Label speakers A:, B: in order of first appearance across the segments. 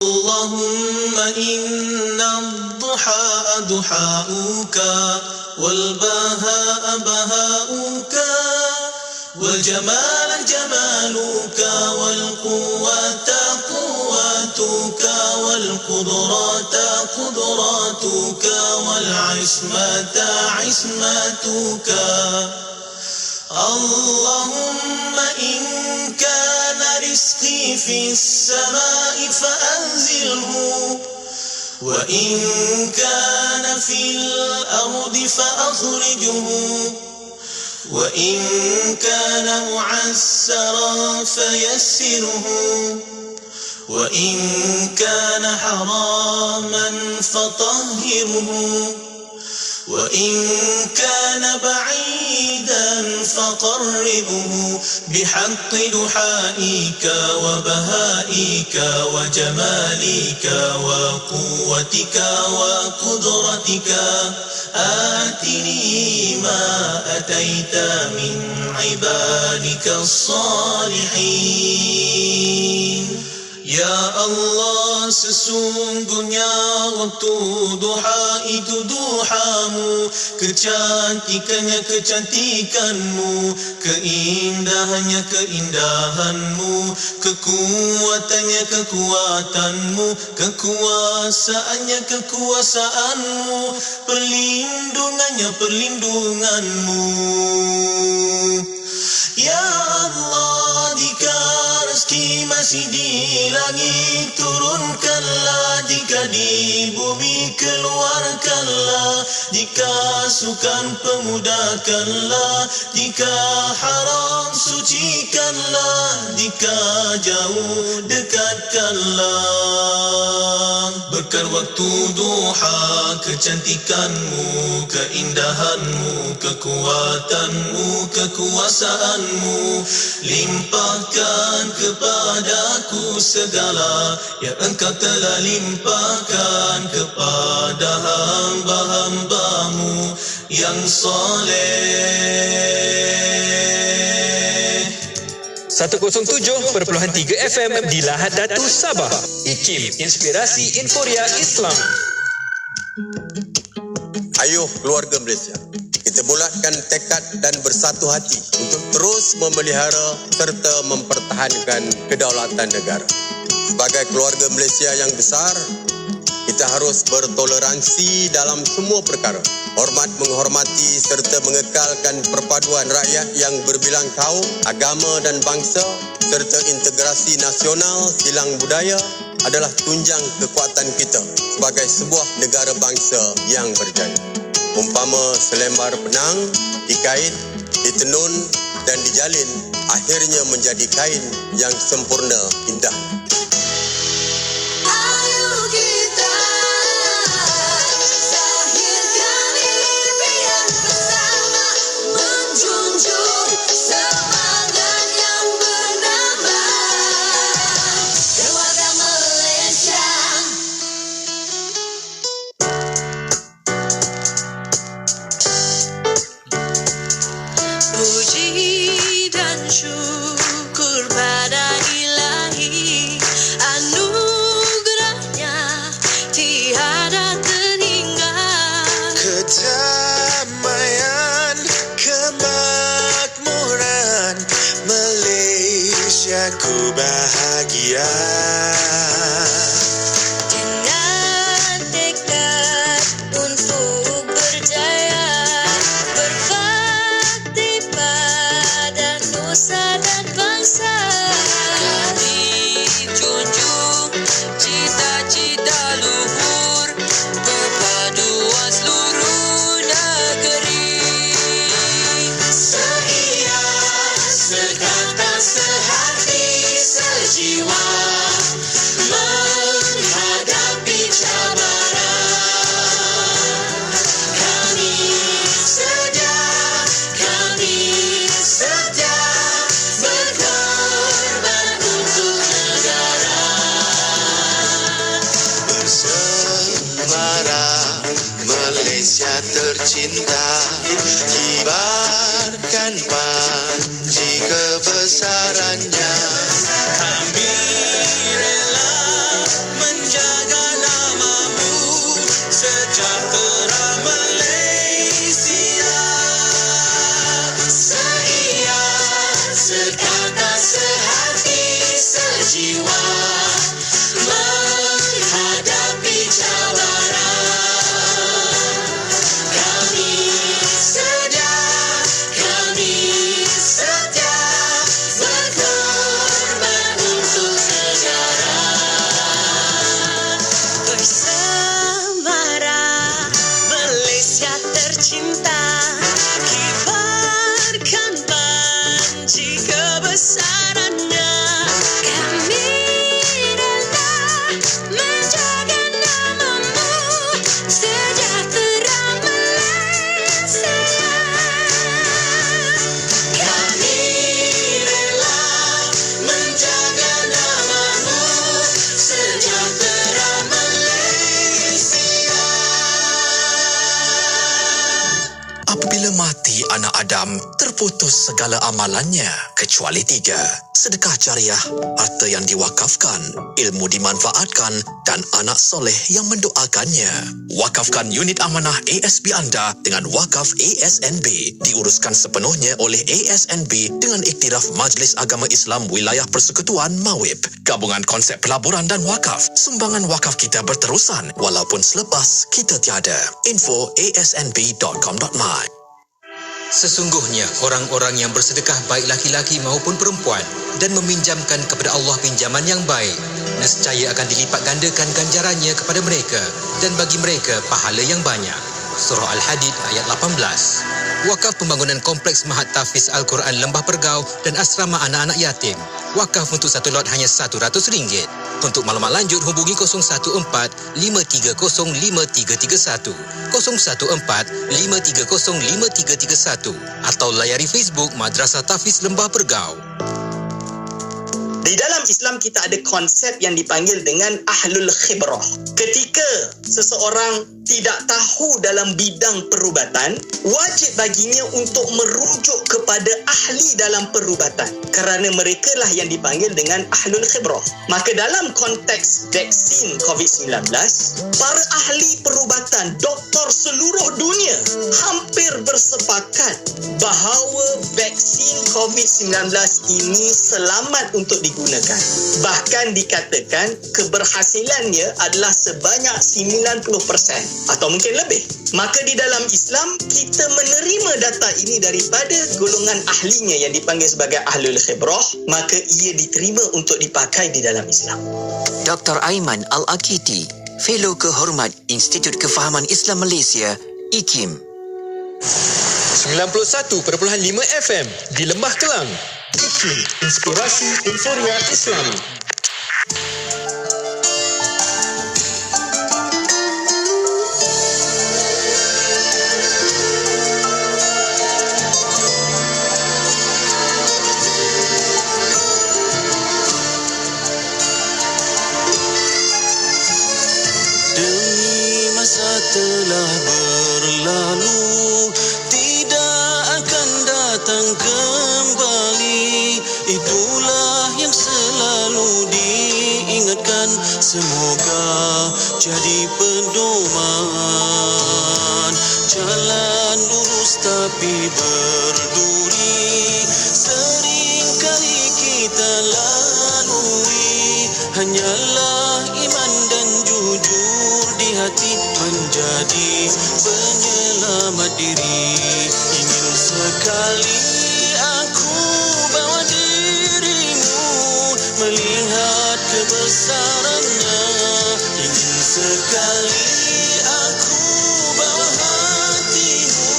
A: اللهم إن الضحى ضحاؤك والبهاء بهاؤك والجمال جمالك والقوة قوتك والقدرات قدراتك والعصمة عصمتك. اللهم إن كان رزقي في السماء فأنزله وإن كان في الأرض فأخرجه وإن كان معسرا فيسره وإن كان حراما فطهره وإن كان بعيدا فقربه بحق دحائك وبهائك وجمالك وقوتك وقدرتك. آتني ما أتيت من عبادك الصالحين. Ya Allah, sesungguhnya waktu duha itu duhamu, kecantikannya kecantikanmu, keindahannya keindahanmu, kekuatannya kekuatanmu, kekuasaannya kekuasaanmu, perlindungannya perlindunganmu. Ya Allah, jika rezeki masih di langit turunkanlah, jika di bumi keluarkanlah, jika sukan pemudahkanlah, jika haram sucikanlah, jika jauh dekatkanlah. Berkat waktu duha, kecantikanmu, keindahanmu, kekuatanmu, kekuasaanmu, limpahkan kepadaku segala yang engkau telah limpahkan kepada hamba-hambamu yang soleh.
B: 107.3 FM di Lahad Datu Sabah. IKIM, Inspirasi Inforia Islam.
C: Ayuh keluarga Malaysia, kita bulatkan tekad dan bersatu hati untuk terus memelihara serta mempertahankan kedaulatan negara. Sebagai keluarga Malaysia yang besar, kita harus bertoleransi dalam semua perkara, hormat menghormati serta mengekalkan perpaduan rakyat yang berbilang kaum, agama dan bangsa, serta integrasi nasional silang budaya adalah tunjang kekuatan kita sebagai sebuah negara bangsa yang berjaya. Umpama selembar benang dikait, ditenun dan dijalin, akhirnya menjadi kain yang sempurna indah.
D: Ku bahagia dengan tekad untuk berjaya, berbakti pada nusa dan bangsa. Kami junjung cita-cita luhur, perpaduan seluruh negeri. Seia, sekata, sehati, sejiwa menghadapi cabaran. Kami setia berkorban untuk negara. Bersembara Malaysia tercinta, kibarkan panji kebesarannya. Kami rela
E: anak Adam terputus segala amalannya kecuali 3. Sedekah jariah, harta yang diwakafkan, ilmu dimanfaatkan dan anak soleh yang mendoakannya. Wakafkan unit amanah ASB anda dengan wakaf ASNB. Diuruskan sepenuhnya oleh ASNB dengan iktiraf Majlis Agama Islam Wilayah Persekutuan MAWIP. Gabungan konsep pelaburan dan wakaf. Sumbangan wakaf kita berterusan walaupun selepas kita tiada. Info asnb.com.my.
F: Sesungguhnya orang-orang yang bersedekah baik laki-laki maupun perempuan dan meminjamkan kepada Allah pinjaman yang baik, nescaya akan dilipat gandakan ganjarannya kepada mereka dan bagi mereka pahala yang banyak. Surah Al-Hadid ayat 18. Wakaf pembangunan kompleks Mahat Tahfiz Al-Quran Lembah Pergau dan asrama anak-anak yatim. Wakaf untuk satu lot hanya RM100. Untuk maklumat lanjut hubungi 014-530-5331, 014-530-5331 atau layari Facebook Madrasah Tahfiz Lembah Pergau.
G: Di dalam Islam kita ada konsep yang dipanggil dengan ahlul khibrah. Ketika seseorang tidak tahu dalam bidang perubatan, wajib baginya untuk merujuk kepada ahli dalam perubatan, kerana merekalah yang dipanggil dengan ahlul khibrah. Maka dalam konteks vaksin COVID-19, para ahli perubatan, doktor seluruh dunia hampir bersepakat bahawa vaksin COVID-19 ini selamat untuk digunakan. Bahkan dikatakan keberhasilannya adalah sebanyak 90% atau mungkin lebih. Maka di dalam Islam kita menerima data ini daripada golongan ahlinya yang dipanggil sebagai ahlul khibrah, maka ia diterima untuk dipakai di dalam Islam.
H: Dr. Aiman Al-Akiti, Fellow Kehormat Institut Kefahaman Islam Malaysia, IKIM.
B: 91.5 FM di Lembah Kelang. IKIM, Inspirasi Inforia Islami.
A: Demi masa telah berlalu, tidak akan datang kembali. Itulah yang selalu diingatkan, semoga jadi pedoman. Jalan lurus tapi berduri, seringkali kita lalui. Hanyalah iman dan jujur di hati menjadi penyelamat diri. Ingin sekali aku bawa dirimu melihat kebesarannya. Ingin sekali aku bawa hatimu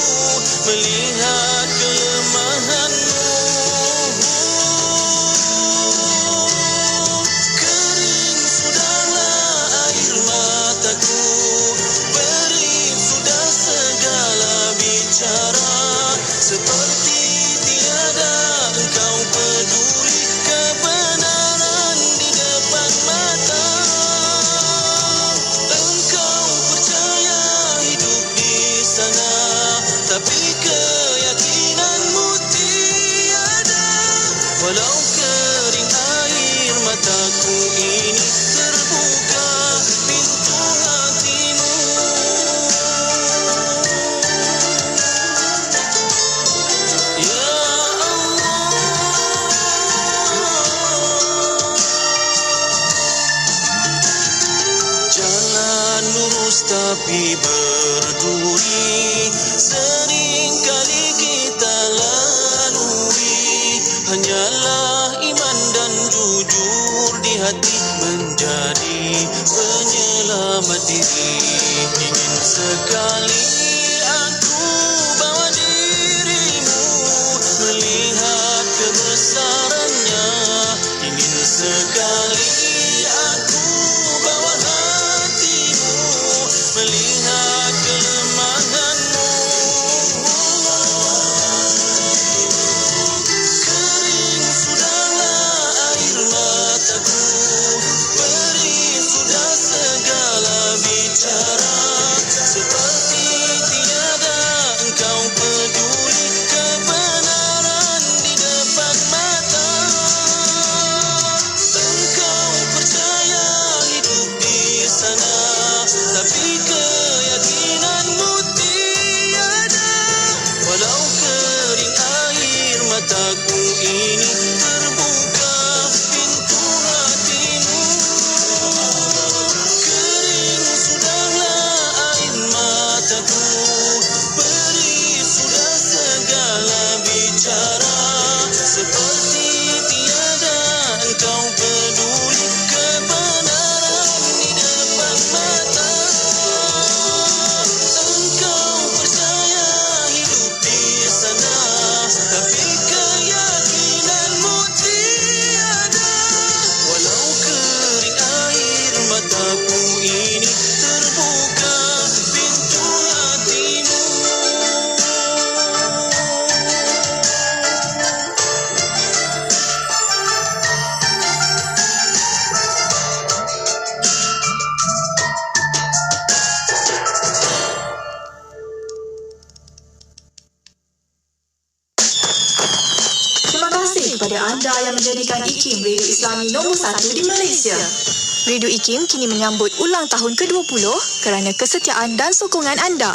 A: melihat kelemahanmu. Kering sudahlah air mataku, berit sudah segala bicara, seperti tiada engkau peduli kebenaran di depan mata. Engkau percaya hidup di sana, tapi keyakinanmu tiada. Walau kering air mataku ini, terbuka pintu hatimu. Ya Allah, jalan lurus tapi berduri, seringkali kita lalui. Hanyalah iman dan jujur di hati menjadi penyelamat diri. Ingin sekali aku bawa dirimu melihat kebesarannya. Ingin sekali aku bawa hatimu melihat kelemahanmu. Kering sudahlah air mataku, berit sudah segala bicara, seperti
I: anda yang menjadikan IKIM Radio Islami nombor 1 di Malaysia. Radio IKIM kini menyambut ulang tahun ke-20 kerana kesetiaan dan sokongan anda.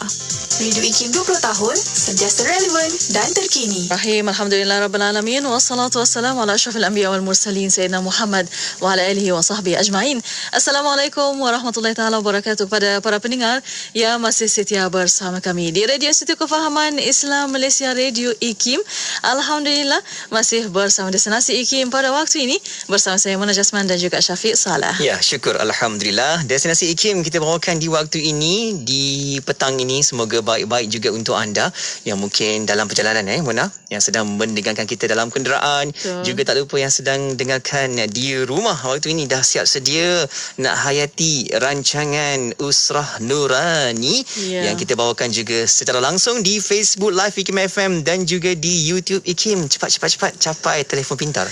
I: Radio IKIM 20 tahun, sentiasa relevan dan terkini.
J: Rahim, Alhamdulillah Rabbil Alamin. Wassalatu wassalamu ala asyrafil anbiya wal mursalin Sayyidina Muhammad wa ala alihi wa sahbihi ajma'in. Assalamualaikum warahmatullahi ta'ala wabarakatuh. Kepada para pendengar yang masih setia bersama kami di Radio Institut Kefahaman Islam Malaysia, Radio IKIM. Alhamdulillah masih bersama destinasi IKIM pada waktu ini bersama saya Mona Jasman dan juga Syafiq Salah.
K: Ya, syukur Alhamdulillah. Destinasi IKIM kita bawakan di waktu ini, di petang ini. Semoga baik-baik juga untuk anda yang mungkin dalam perjalanan Mona, yang sedang mendengarkan kita dalam kenderaan. Betul. Juga tak lupa yang sedang dengarkan di rumah waktu ini dah siap sedia nak hayati rancangan Usrah Nurani yang kita bawakan juga secara langsung di Facebook Live IKIM FM dan juga di YouTube IKIM. Cepat capai telefon pintar.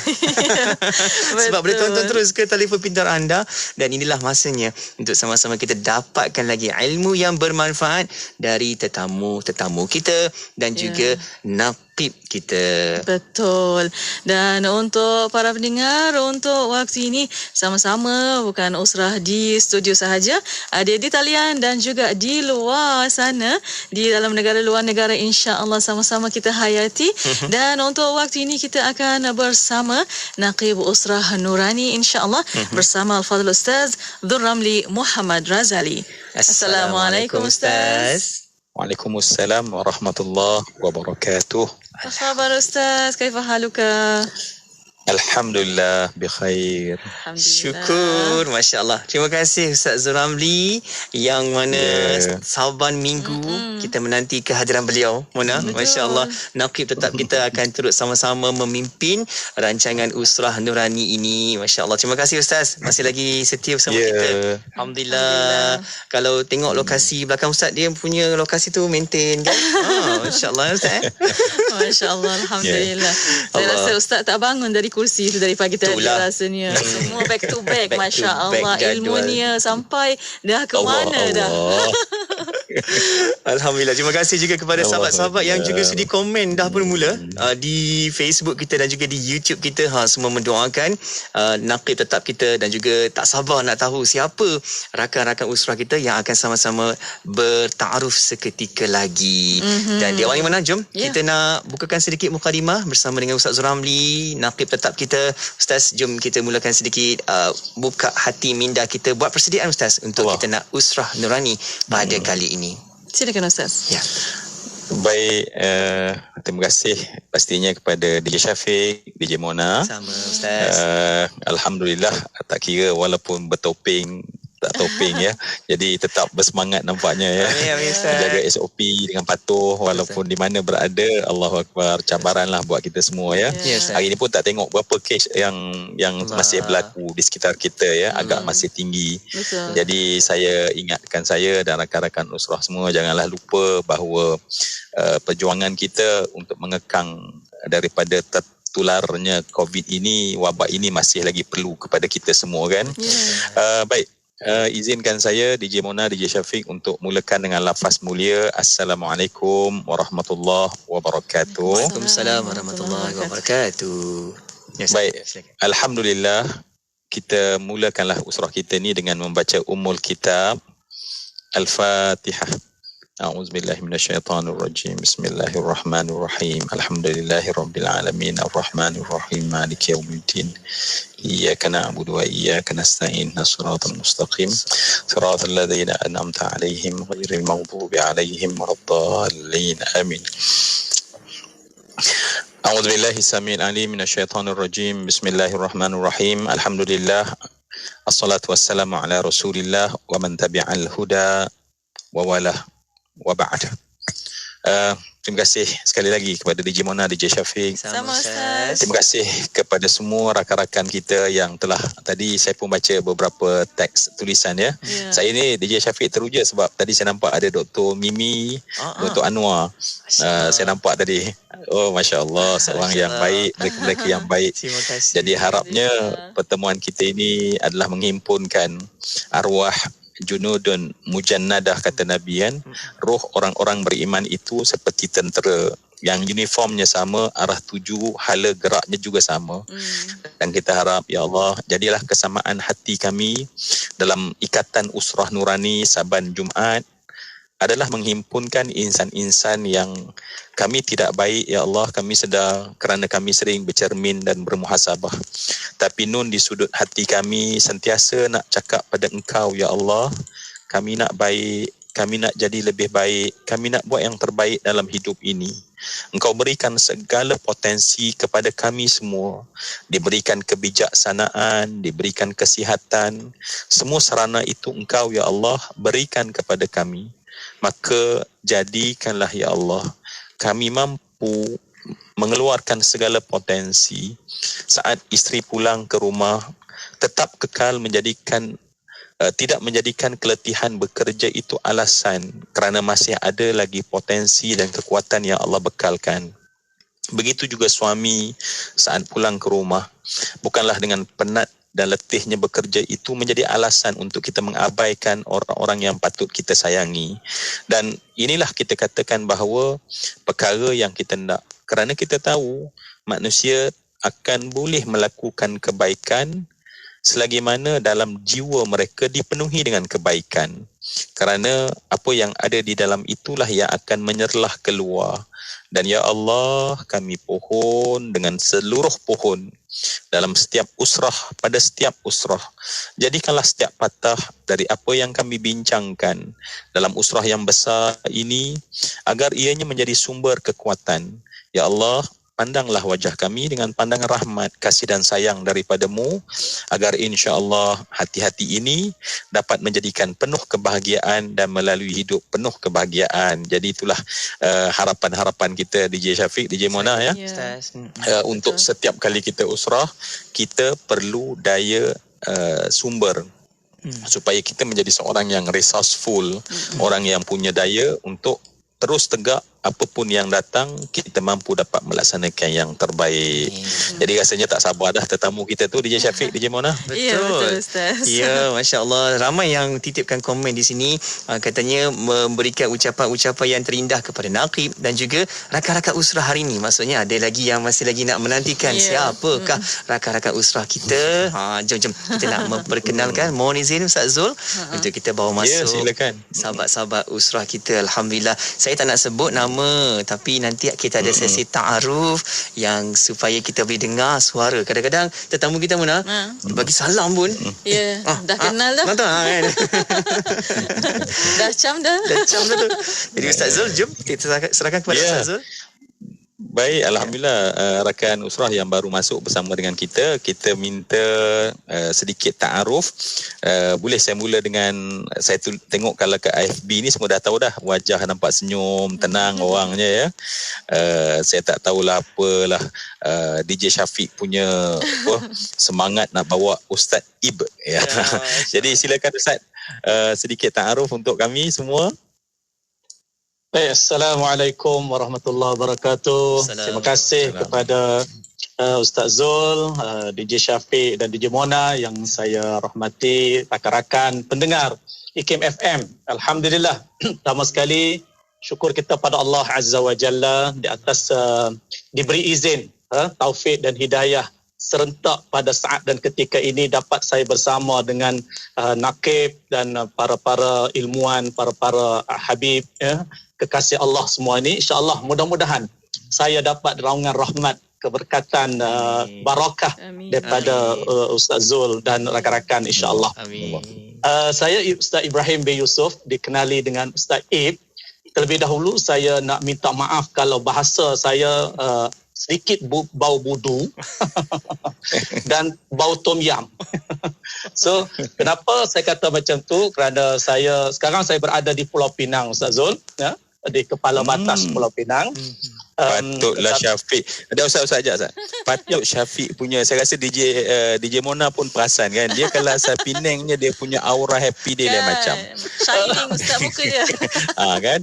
K: Sebab boleh tonton terus ke telefon pintar anda. Dan inilah masanya untuk sama-sama kita dapatkan lagi ilmu yang bermanfaat dari tetamu-tetamu kita dan juga naqib kita.
J: Betul. Dan untuk para pendengar, untuk waktu ini sama-sama bukan usrah di studio sahaja, ada di talian dan juga di luar sana, di dalam negara luar negara, insya-Allah sama-sama kita hayati. Dan untuk waktu ini kita akan bersama Naqib Usrah Nurani, insya-Allah bersama Al-Fadhil Ustaz Dhur Ramli Muhammad Razali. Assalamualaikum Ustaz.
L: Waalaikumsalam warahmatullahi wabarakatuh.
J: Apa khabar Ustaz? Kaifa haluka?
L: Alhamdulillah bikhair.
K: Syukur, Masya Allah. Terima kasih Ustaz Zuramli yang mana Saban minggu kita menanti kehadiran beliau, Mona. Masya Allah. Naqib tetap kita akan turut sama-sama memimpin rancangan Usrah Nurani ini. Masya Allah. Terima kasih Ustaz. Masih lagi setia bersama kita. Alhamdulillah. Kalau tengok lokasi belakang Ustaz, dia punya lokasi tu maintain kan. Masya Allah Ustaz.
J: Masya Allah. Alhamdulillah. Saya rasa Ustaz tak bangun dari kursi itu dari pagi tadi rasanya. Semua back to back. Masya Allah. Ilmunya sampai dah ke mana dah.
K: Alhamdulillah. Terima kasih juga kepada sahabat-sahabat yang juga sudi komen dah bermula di Facebook kita dan juga di YouTube kita. Semua mendoakan Naqib tetap kita dan juga tak sabar nak tahu siapa rakan-rakan usrah kita yang akan sama-sama bertaaruf seketika lagi. Dan di awal mana, jom kita nak bukakan sedikit mukadimah bersama dengan Ustaz Zuramli, Naqib tetap kita. Ustaz, jom kita mulakan sedikit buka hati minda kita, buat persediaan Ustaz untuk kita nak Usrah Nurani pada kali ini.
J: Silakan Ustaz.
K: Ya.
L: Baik, terima kasih pastinya kepada DJ Syafiq, DJ Mona.
K: Sama Ustaz.
L: Alhamdulillah, tak kira walaupun bertopeng tak topeng jadi tetap bersemangat nampaknya
K: Amin,
L: jaga SOP dengan patuh walaupun di mana berada. Allahu Akbar, cabaranlah buat kita semua hari ini pun tak tengok berapa kes yang masih berlaku di sekitar kita agak masih tinggi.
J: Betul.
L: Jadi saya ingatkan saya dan rakan-rakan usrah semua, janganlah lupa bahawa perjuangan kita untuk mengekang daripada tertularnya COVID ini, wabak ini masih lagi perlu kepada kita semua kan. Baik, izinkan saya DJ Mona, DJ Syafiq untuk mulakan dengan lafaz mulia. Assalamualaikum warahmatullahi wabarakatuh.
K: Waalaikumsalam warahmatullahi wabarakatuh.
L: Baik, Alhamdulillah, kita mulakanlah usrah kita ni dengan membaca Ummul Kitab Al-Fatihah. A'udzubillahi minasyaitonirrajim. Bismillahirrahmanirrahim. Alhamdulillahirabbil alamin arrahmanirrahim maliki yaumiddin. Iyyaka na'budu wa iyyaka nasta'in. Shiratal mustaqim. Shiratal ladzina an'amta 'alaihim ghairil maghdubi 'alaihim waladdallin. Amin. A'udzubillahi samil alim minasyaitonirrajim. Bismillahirrahmanirrahim. Alhamdulillah. Assalatu wassalamu ala Rasulillah wa man tabi'al huda wa walah. Wa ba'd. Terima kasih sekali lagi kepada DJ Mona, DJ Syafiq.
J: Sama Ustaz.
L: Terima kasih kepada semua rakan-rakan kita yang telah, tadi saya pun baca beberapa teks tulisan Saya ni DJ Syafiq teruja sebab tadi saya nampak ada Dr. Mimi, Dr. Anwar. Saya nampak tadi. Oh, Masya Allah, seorang yang baik, mereka-mereka yang baik.
K: Terima kasih.
L: Jadi harapnya pertemuan kita ini adalah menghimpunkan arwah junudun mujannadah, kata Nabi kan. Roh orang-orang beriman itu seperti tentera yang uniformnya sama, arah tuju, hala geraknya juga sama. Dan kita harap, ya Allah, jadilah kesamaan hati kami dalam ikatan usrah nurani saban Jumaat adalah menghimpunkan insan-insan yang kami tidak baik, ya Allah, kami sedar kerana kami sering bercermin dan bermuhasabah. Tapi Nun, di sudut hati kami sentiasa nak cakap pada Engkau, ya Allah, kami nak baik, kami nak jadi lebih baik, kami nak buat yang terbaik dalam hidup ini. Engkau berikan segala potensi kepada kami semua. Diberikan kebijaksanaan, diberikan kesihatan. Semua sarana itu Engkau, ya Allah, berikan kepada kami. Maka jadikanlah, ya Allah, kami mampu mengeluarkan segala potensi. Saat isteri pulang ke rumah, tetap kekal tidak menjadikan keletihan bekerja itu alasan, kerana masih ada lagi potensi dan kekuatan yang Allah bekalkan. Begitu juga suami saat pulang ke rumah, bukanlah dengan penat dan letihnya bekerja itu menjadi alasan untuk kita mengabaikan orang-orang yang patut kita sayangi. Dan inilah kita katakan bahawa perkara yang kita nak, kerana kita tahu manusia akan boleh melakukan kebaikan selagi mana dalam jiwa mereka dipenuhi dengan kebaikan. Kerana apa yang ada di dalam itulah yang akan menyerlah keluar. Dan ya Allah, kami pohon dengan seluruh pohon dalam setiap usrah, pada setiap usrah. Jadikanlah setiap patah dari apa yang kami bincangkan dalam usrah yang besar ini, agar ianya menjadi sumber kekuatan. Ya Allah, pandanglah wajah kami dengan pandangan rahmat, kasih dan sayang daripada-Mu, agar insya-Allah hati-hati ini dapat menjadikan penuh kebahagiaan dan melalui hidup penuh kebahagiaan. Jadi itulah harapan-harapan kita, DJ Syafiq, DJ Mona, ya. Untuk setiap kali kita usrah, kita perlu daya sumber supaya kita menjadi seorang yang resourceful, orang yang punya daya untuk terus tegak apapun yang datang, kita mampu dapat melaksanakan yang terbaik. Jadi rasanya tak sabar dah tetamu kita tu, DJ Syafiq, DJ Mona.
J: Ya, betul Ustaz.
K: Ya, Masya Allah. Ramai yang titipkan komen di sini. Katanya memberikan ucapan-ucapan yang terindah kepada Naqib dan juga rakan-rakan usrah hari ini. Maksudnya ada lagi yang masih lagi nak menantikan siapakah rakan-rakan usrah kita. Jom kita nak memperkenalkan. Mohon izin Ustaz Zul untuk kita bawa masuk
L: silakan.
K: sahabat-sahabat usrah kita. Alhamdulillah. Saya tak nak sebut nama, tapi nanti kita ada sesi ta'aruf yang supaya kita boleh dengar suara. Kadang-kadang tetamu kita Mona bagi salam pun
J: dah kenal dah.
K: Kan?
J: Dah cam dah
K: tu. Jadi Ustaz Zul, jom kita serahkan kepada Ustaz Zul.
L: Baik, Alhamdulillah, rakan usrah yang baru masuk bersama dengan kita minta sedikit ta'aruf. Boleh saya mula dengan, saya tengok kalau ke AFB ni semua dah tahu dah, wajah nampak senyum, tenang orangnya, ya. Saya tak tahulah apalah DJ Syafiq punya semangat nak bawa Ustaz Ib, ya. Jadi silakan Ustaz, sedikit ta'aruf untuk kami semua.
M: Baik, Assalamualaikum warahmatullahi wabarakatuh. Terima kasih kepada Ustaz Zul, DJ Syafiq dan DJ Mona yang saya rahmati, rakan-rakan pendengar IKIM FM. Alhamdulillah, pertama sekali syukur kita pada Allah Azza wa Jalla di atas diberi izin, taufik dan hidayah serentak pada saat dan ketika ini dapat saya bersama dengan Naqib dan para ilmuwan, para habib, kekasih Allah semua ini. InsyaAllah mudah-mudahan saya dapat raungan rahmat, keberkatan, barakah daripada Ustaz Zul dan rakan-rakan, insyaAllah. Saya Ustaz Ibrahim bin Yusuf, dikenali dengan Ustaz Ib. Terlebih dahulu saya nak minta maaf kalau bahasa saya sedikit bau budu dan bau tom yam. So, kenapa saya kata macam tu? Kerana sekarang saya berada di Pulau Pinang, Ustaz Zul, ya, di kepala batas Pulau Pinang.
L: Patutlah Syafiq. Ada Ustaz ajak Ustaz. Patut Syafiq punya, saya rasa DJ Mona pun perasan kan. Dia kalau asal Penangnya dia punya aura happy dia lain macam.
J: Shining Ustaz muka dia.
L: Kan?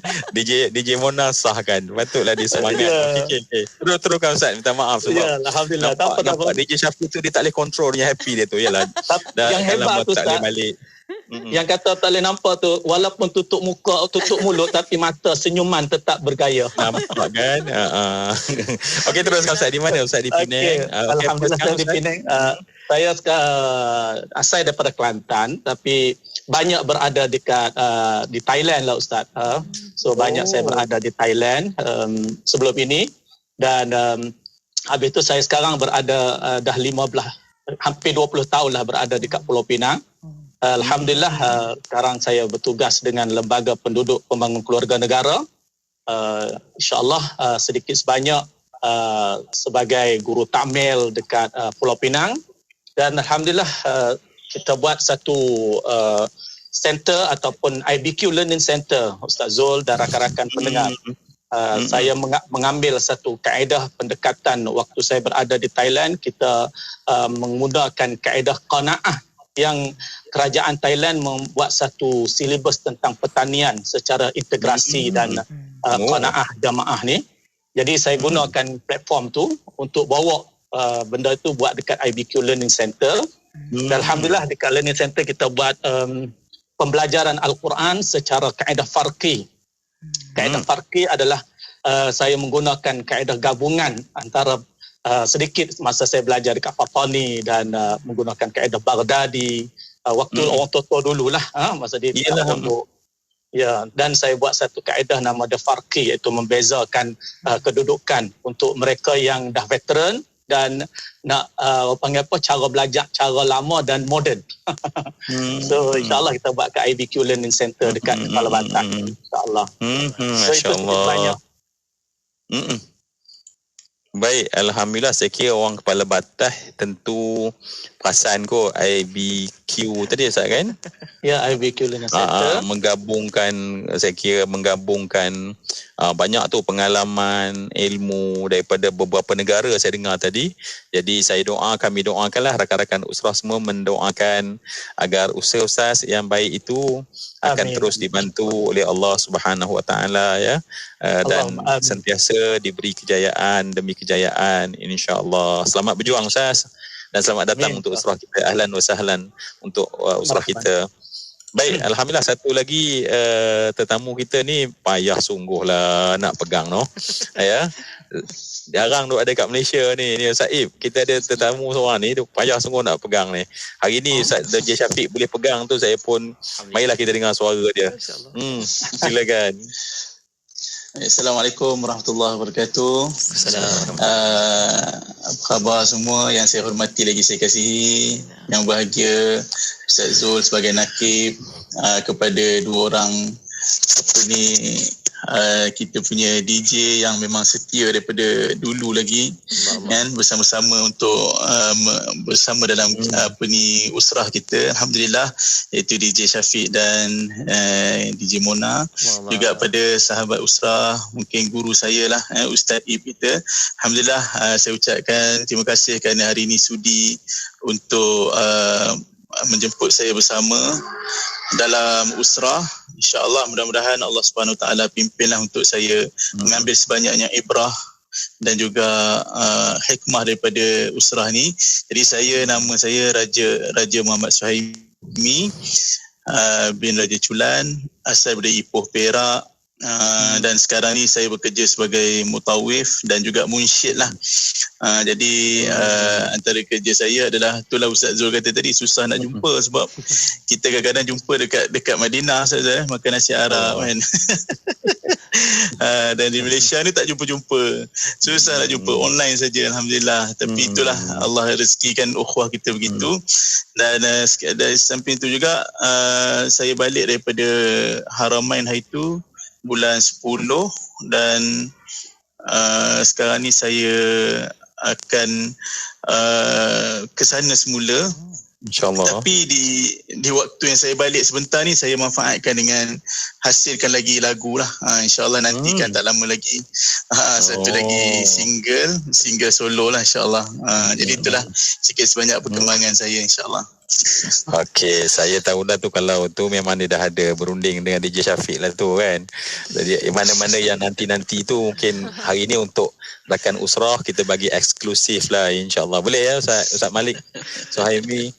L: DJ Mona sah kan. Patutlah dia semangat. Okay. Teruskan Ustaz, minta maaf sebab
M: Alhamdulillah.
L: Nampak DJ Syafiq tu dia tak boleh control dia happy dia tu. Yalah.
M: Yang hebat tu Ustaz,
L: tak boleh balik.
M: Yang kata tak boleh nampak tu, walaupun tutup muka, tutup mulut, tapi mata senyuman tetap bergaya.
L: Nampak kan? Okey, teruskan Ustaz. Di mana Ustaz? Di Penang?
M: Alhamdulillah saya di Penang. Saya asal daripada Kelantan, tapi banyak berada dekat di Thailand lah Ustaz. So banyak saya berada di Thailand sebelum ini, dan habis itu saya sekarang berada dah hampir 20 tahun lah berada dekat Pulau Pinang. Alhamdulillah sekarang saya bertugas dengan Lembaga Penduduk Pembangun Keluarga Negara. InsyaAllah sedikit sebanyak sebagai guru tamil dekat Pulau Pinang. Dan Alhamdulillah kita buat satu center ataupun IBQ Learning Center, Ustaz Zul dan rakan-rakan pendengar. Saya mengambil satu kaedah pendekatan waktu saya berada di Thailand. Kita menggunakan kaedah qanaah yang kerajaan Thailand membuat satu silibus tentang pertanian secara integrasi dan qanaah jamaah ni. Jadi saya gunakan platform tu untuk bawa benda tu buat dekat IBQ Learning Center. Dan Alhamdulillah dekat Learning Center kita buat pembelajaran Al-Quran secara kaedah farqi. Kaedah farqi adalah saya menggunakan kaedah gabungan antara sedikit masa saya belajar dekat Fatani dan menggunakan kaedah Baghdadi waktu orang tua dululah masa dia dekat pondok. Ya, dan saya buat satu kaedah nama dia farqi, iaitu membezakan kedudukan untuk mereka yang dah veteran dan nak panggil apa, cara belajar cara lama dan moden. So insyaAllah kita buat kat IBQ Learning Center dekat Kepala Batam, insyaAllah. So itu sedikit banyak.
L: Baik, Alhamdulillah. Saya kira orang Kepala Batas tentu perasan kot IBQ tadi Ustaz kan?
M: Ya, IBQ Learning Center.
L: Saya kira menggabungkan banyak tu pengalaman, ilmu daripada beberapa negara saya dengar tadi. Jadi kami doakanlah rakan-rakan usrah semua mendoakan agar usaha Ustaz yang baik itu akan terus dibantu oleh Allah Subhanahu Wa Taala ya, dan sentiasa diberi kejayaan demi kejayaan insya-Allah. Selamat berjuang Ustaz dan selamat datang untuk usrah kita. Ahlan wa sahlan untuk usrah kita. Baik, Alhamdulillah. Satu lagi tetamu kita ni payah sungguhlah nak pegang ya. Jarang duk ada kat Malaysia ni Ustaz Ib. Kita ada tetamu seorang ni duk payah sungguh nak pegang ni. Hari ni Ustaz DJ Syafiq boleh pegang tu, saya pun marilah kita dengar suara dia. Silakan.
N: Assalamualaikum warahmatullahi wabarakatuh. Apa khabar semua yang saya hormati lagi saya kasihi, yang bahagia Ustaz Zul sebagai nakib, kepada dua orang kita punya DJ yang memang setia daripada dulu lagi kan, bersama-sama untuk bersama dalam usrah kita, alhamdulillah, iaitu DJ Syafiq dan DJ Mona. Juga pada sahabat usrah, mungkin guru saya lah, Ustaz Ib kita, alhamdulillah, saya ucapkan terima kasih kerana hari ini sudi untuk menjemput saya bersama dalam usrah. InsyaAllah mudah-mudahan Allah Subhanahu Wa Taala pimpinlah untuk saya mengambil sebanyaknya ibrah dan juga hikmah daripada usrah ni. Jadi nama saya Raja Muhammad Suhaimi bin Raja Culan, asal dari Ipoh, Perak. Dan sekarang ni saya bekerja sebagai mutawif dan juga munsyid lah. Jadi antara kerja saya adalah, itulah Ustaz Zul kata tadi, susah nak jumpa sebab kita kadang-kadang jumpa dekat Madinah saja, makan nasi Arab kan. Dan di Malaysia ni tak jumpa-jumpa, susah nak jumpa, online saja, alhamdulillah. Tapi itulah Allah rezekikan ukhuwah kita begitu. Dan dari samping itu juga saya balik daripada Haramain hari itu bulan 10, dan sekarang ni saya akan ke sana semula, InsyaAllah. Tapi di waktu yang saya balik sebentar ni, saya manfaatkan dengan hasilkan lagi lagu lah. InsyaAllah nantikan tak lama lagi satu lagi single solo lah, InsyaAllah. Jadi itulah sikit sebanyak perkembangan saya, InsyaAllah.
L: Okey, saya tahu dah tu, kalau tu memang dia dah ada berunding dengan DJ Syafiq lah tu kan. Jadi mana-mana yang nanti-nanti tu mungkin hari ni untuk rakan usrah kita bagi eksklusif lah, insyaAllah. Boleh ya Ustaz Malik Suhaimi?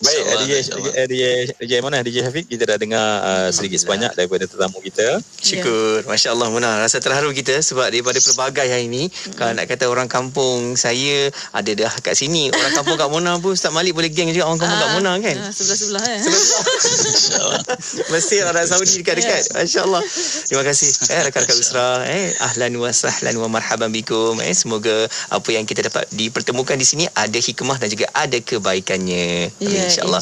L: Baik, DJ mana? DJ Hafiq, kita dah dengar sedikit sebanyak daripada tetamu kita.
K: Syukur. Masya Allah, Mona. Rasa terharu kita sebab daripada pelbagai hari ini, kalau nak kata orang kampung saya ada dah kat sini. Orang kampung kat Mona pun Ustaz Malik boleh geng juga orang kampung kat Mona kan?
J: Sebelah-sebelah
K: Mesir, Arab Saudi dekat-dekat. Masya Allah. Terima kasih rakan-rakan Usrah. Ahlan wa sahlan wa marhaban bikum. Semoga apa yang kita dapat dipertemukan di sini ada hikmah dan juga ada kebaikannya.
J: Ya, insya-Allah.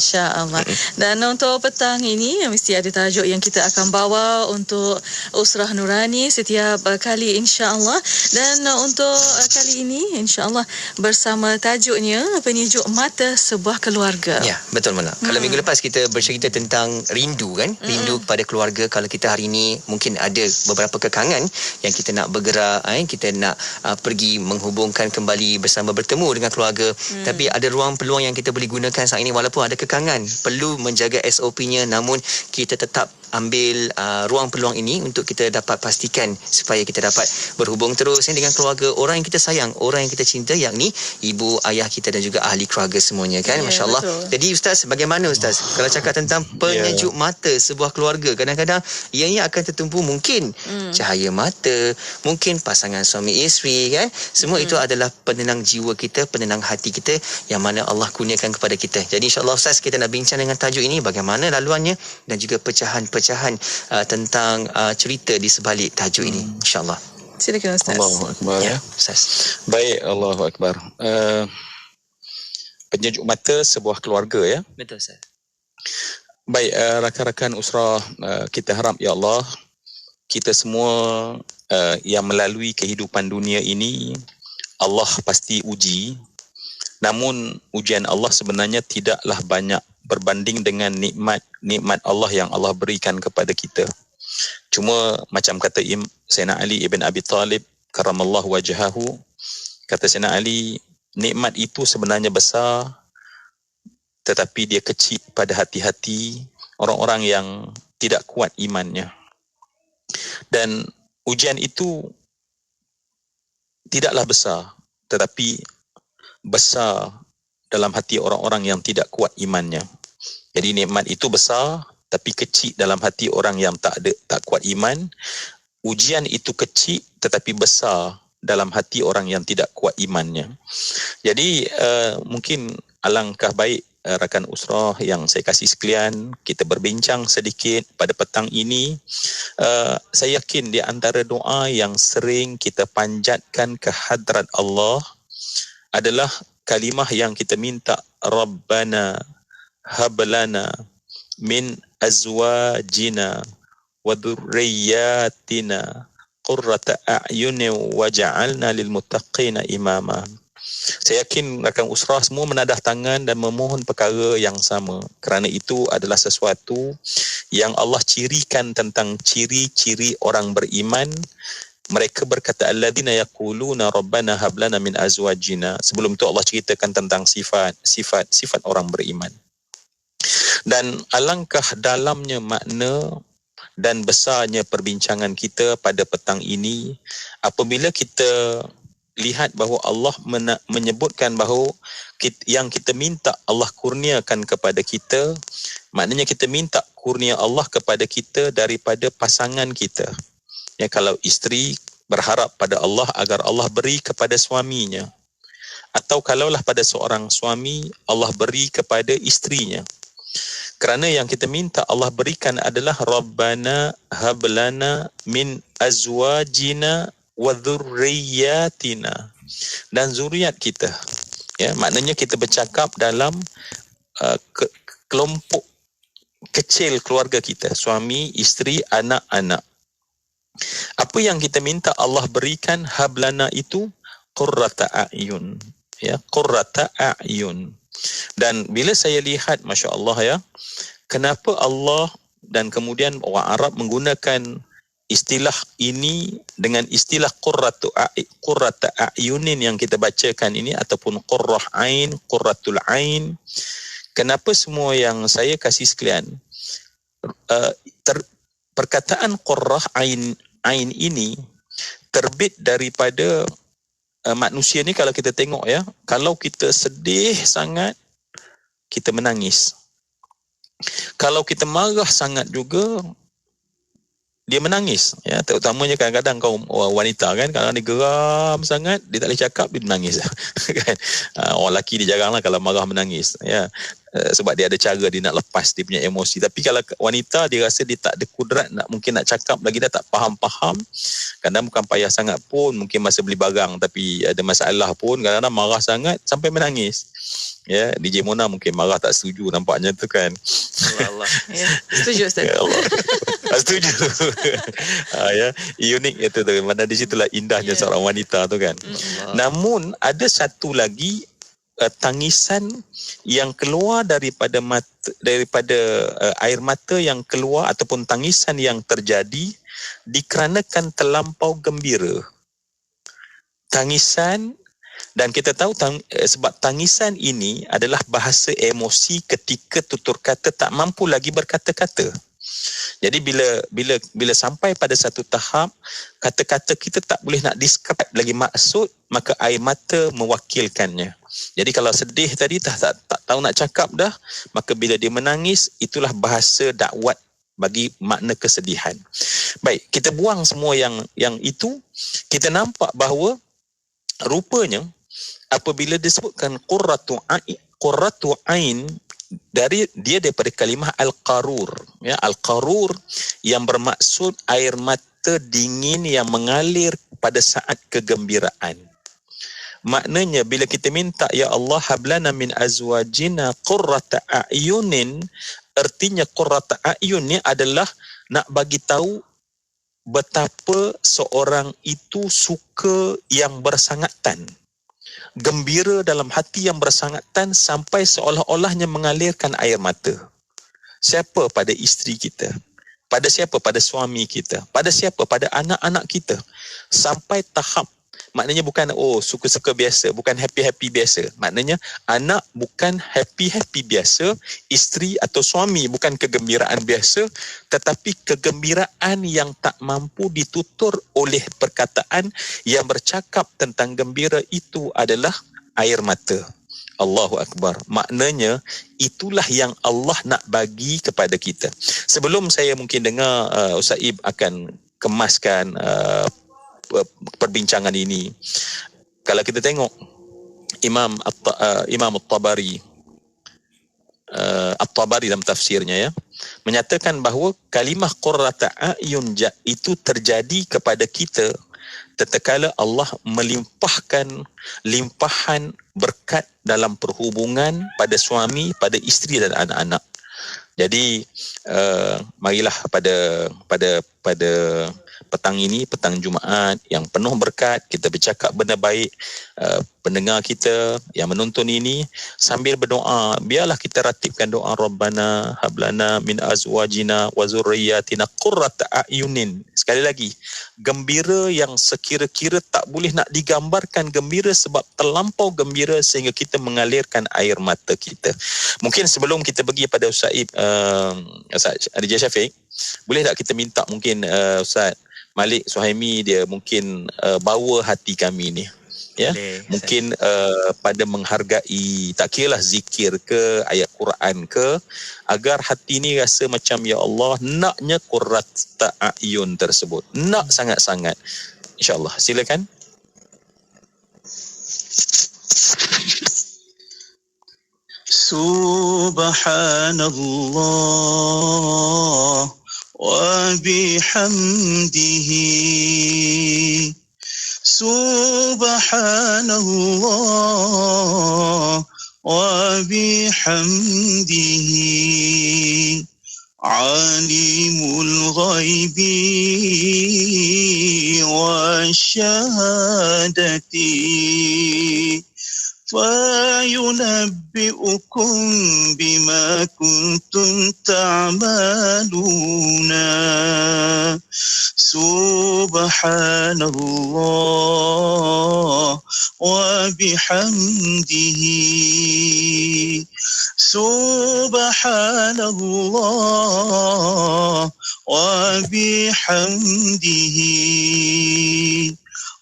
J: Dan untuk petang ini mesti ada tajuk yang kita akan bawa untuk Usrah Nurani setiap kali insya-Allah. Dan untuk kali ini insya-Allah bersama tajuknya Penyejuk Mata Sebuah Keluarga.
K: Ya, betul Mona. Kalau minggu lepas kita bercerita tentang rindu kan? Rindu kepada keluarga. Kalau kita hari ini mungkin ada beberapa kekangan yang kita nak bergerak, kita nak pergi menghubungkan kembali bersama bertemu dengan keluarga. Tapi ada ruang-peluang yang kita boleh gunakan saat ini walaupun ada kekangan. Perlu menjaga SOP-nya, namun kita tetap ambil ruang peluang ini untuk kita dapat pastikan supaya kita dapat berhubung terus dengan keluarga, orang yang kita sayang, orang yang kita cinta, yakni ibu, ayah kita dan juga ahli keluarga semuanya kan. Masya Allah. Jadi Ustaz, bagaimana Ustaz kalau cakap tentang penyejuk mata sebuah keluarga? Kadang-kadang ianya akan tertumpu mungkin cahaya mata, mungkin pasangan suami isteri kan. Semua itu adalah penenang jiwa kita, penenang hati kita yang mana Allah kurniakan kepada kita. Jadi insya-Allah Ustaz, kita nak bincang dengan tajuk ini, bagaimana laluannya dan juga pecahan-pecahan tentang cerita di sebalik tajuk ini insya-Allah.
J: Silakan Ustaz.
L: Allahu Akbar.
K: Ya, Ustaz.
L: Baik, Allahu Akbar. Penyejuk mata sebuah keluarga ya.
K: Betul Ustaz.
L: Baik, rakan-rakan Usrah, kita harap ya Allah, kita semua yang melalui kehidupan dunia ini Allah pasti uji. Namun ujian Allah sebenarnya tidaklah banyak berbanding dengan nikmat Allah yang Allah berikan kepada kita. Cuma macam kata Sayyidina Ali ibn Abi Talib karamallahu wajhahu, kata Sayyidina Ali, nikmat itu sebenarnya besar tetapi dia kecil pada hati-hati orang-orang yang tidak kuat imannya. Dan ujian itu tidaklah besar tetapi besar dalam hati orang-orang yang tidak kuat imannya. Jadi nikmat itu besar tapi kecil dalam hati orang yang tak kuat iman. Ujian itu kecil tetapi besar dalam hati orang yang tidak kuat imannya. Jadi mungkin alangkah baik rakan Usrah yang saya kasih sekalian, kita berbincang sedikit pada petang ini. Saya yakin di antara doa yang sering kita panjatkan ke hadrat Allah adalah kalimah yang kita minta, Rabbana hablana min azwajina wa dhurriyyatina qurrata a'yunin waj'alna lil muttaqina imama. Saya yakin rakan Usrah semua menadah tangan dan memohon perkara yang sama, kerana itu adalah sesuatu yang Allah cirikan tentang ciri-ciri orang beriman. Mereka berkata alladzina yaquluna rabbana hab lana min azwajina. Sebelum tu Allah ceritakan tentang sifat orang beriman. Dan alangkah dalamnya makna dan besarnya perbincangan kita pada petang ini apabila kita lihat bahawa Allah menyebutkan bahawa yang kita minta Allah kurniakan kepada kita, maknanya kita minta kurnia Allah kepada kita daripada pasangan kita. Ya, kalau isteri berharap pada Allah agar Allah beri kepada suaminya, atau kalaulah pada seorang suami Allah beri kepada isterinya. Kerana yang kita minta Allah berikan adalah Rabbana hablana min azwajina wa dhurriyyatina, dan zuriat kita. Ya, maknanya kita bercakap dalam kelompok kecil keluarga kita, suami, isteri, anak-anak. Apa yang kita minta Allah berikan hablana itu qurrata a'yun, ya, qurrata a'yun. Dan bila saya lihat, Masya Allah ya, kenapa Allah dan kemudian orang Arab menggunakan istilah ini dengan istilah qurrata a'yunin yang kita bacakan ini, ataupun qurrah ain, qurratul ain. Kenapa semua yang saya kasih sekalian, perkataan qurrah ain ini terbit daripada manusia ni kalau kita tengok ya, kalau kita sedih sangat, kita menangis. Kalau kita marah sangat juga, dia menangis, ya. Terutamanya kadang-kadang kaum wanita kan, kadang dia geram sangat, dia tak boleh cakap, dia menangis. Kan? Orang lelaki dia jaranglah kalau marah menangis, ya. Sebab dia ada cara dia nak lepas dia punya emosi. Tapi kalau wanita, dia rasa dia tak ada kudrat mungkin nak cakap lagi, dah tak faham-faham. Kadang bukan payah sangat pun, mungkin masa beli barang tapi ada masalah pun, kadang-kadang marah sangat sampai menangis. Ya, DJ Mona mungkin marah tak setuju nampaknya tu kan.
K: Allah.
J: Ya, setuju Ustaz.
L: Ya Allah. Setuju. Ya, unik itu tu. Mana di situlah indahnya seorang wanita tu kan. Namun ada satu lagi tangisan yang keluar daripada air mata yang keluar ataupun tangisan yang terjadi dikarenakan terlampau gembira. Tangisan. Dan kita tahu sebab tangisan ini adalah bahasa emosi ketika tutur kata tak mampu lagi berkata-kata. Jadi bila sampai pada satu tahap kata-kata kita tak boleh nak describe lagi maksud, maka air mata mewakilkannya. Jadi kalau sedih tadi tak tahu nak cakap dah, maka bila dia menangis, itulah bahasa dakwat bagi makna kesedihan. Baik, kita buang semua yang itu, kita nampak bahawa rupanya apabila disebutkan qurratu ain, daripada kalimah al-qarur, ya, al-qarur yang bermaksud air mata dingin yang mengalir pada saat kegembiraan. Maknanya bila kita minta ya Allah hablana min azwajina qurrata a'yunin, artinya qurrata a'yun ni adalah nak bagi tahu betapa seorang itu suka yang bersangatan, gembira dalam hati yang bersangatan sampai seolah-olahnya mengalirkan air mata. Siapa? Pada isteri kita. Pada siapa? Pada suami kita. Pada siapa? Pada anak-anak kita. Sampai tahap, maknanya bukan suka-suka biasa, bukan happy-happy biasa. Maknanya anak bukan happy-happy biasa, isteri atau suami bukan kegembiraan biasa, tetapi kegembiraan yang tak mampu ditutur oleh perkataan yang bercakap tentang gembira itu adalah air mata. Allahu Akbar. Maknanya itulah yang Allah nak bagi kepada kita. Sebelum saya mungkin dengar Ustaz Ib akan kemaskan perbincangan ini, kalau kita tengok Imam At-Tabari dalam tafsirnya, ya, menyatakan bahawa kalimah qurrata a'yun itu terjadi kepada kita tatkala Allah melimpahkan limpahan berkat dalam perhubungan pada suami, pada isteri dan anak-anak. Jadi marilah pada petang ini, petang Jumaat yang penuh berkat, kita bercakap benda baik, pendengar kita yang menonton ini sambil berdoa, biarlah kita ratibkan doa Rabbana hablana min azwajina wa zurriyyatina qurrata a'yunin. Sekali lagi, gembira yang sekira-kira tak boleh nak digambarkan gembira sebab terlampau gembira sehingga kita mengalirkan air mata kita. Mungkin sebelum kita pergi pada Ustaz Ib, Ustaz DJ Syafiq, boleh tak kita minta mungkin Ustaz Malik Suhaimi dia mungkin bawa hati kami ni, ya, mungkin pada menghargai, tak kiralah zikir ke, ayat Quran ke, agar hati ni rasa macam ya Allah naknya qurrata a'yun tersebut, nak sangat-sangat. InsyaAllah, silakan.
A: Subhanallah وبحمده سبحان الله وبحمده عالم الغيب والشهادة فينبئكم بما كنتم تعملون سبحان الله وبحمده سبحان الله وبحمده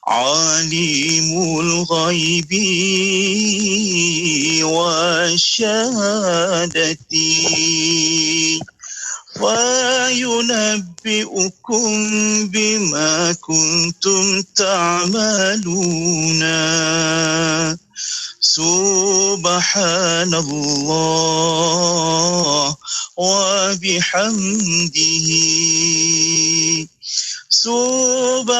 A: alimul ghaibi wasyahadati wa yunabbi'ukum bima kuntum ta'maluna. Subhanallah wa bihamdihi. Subhanallah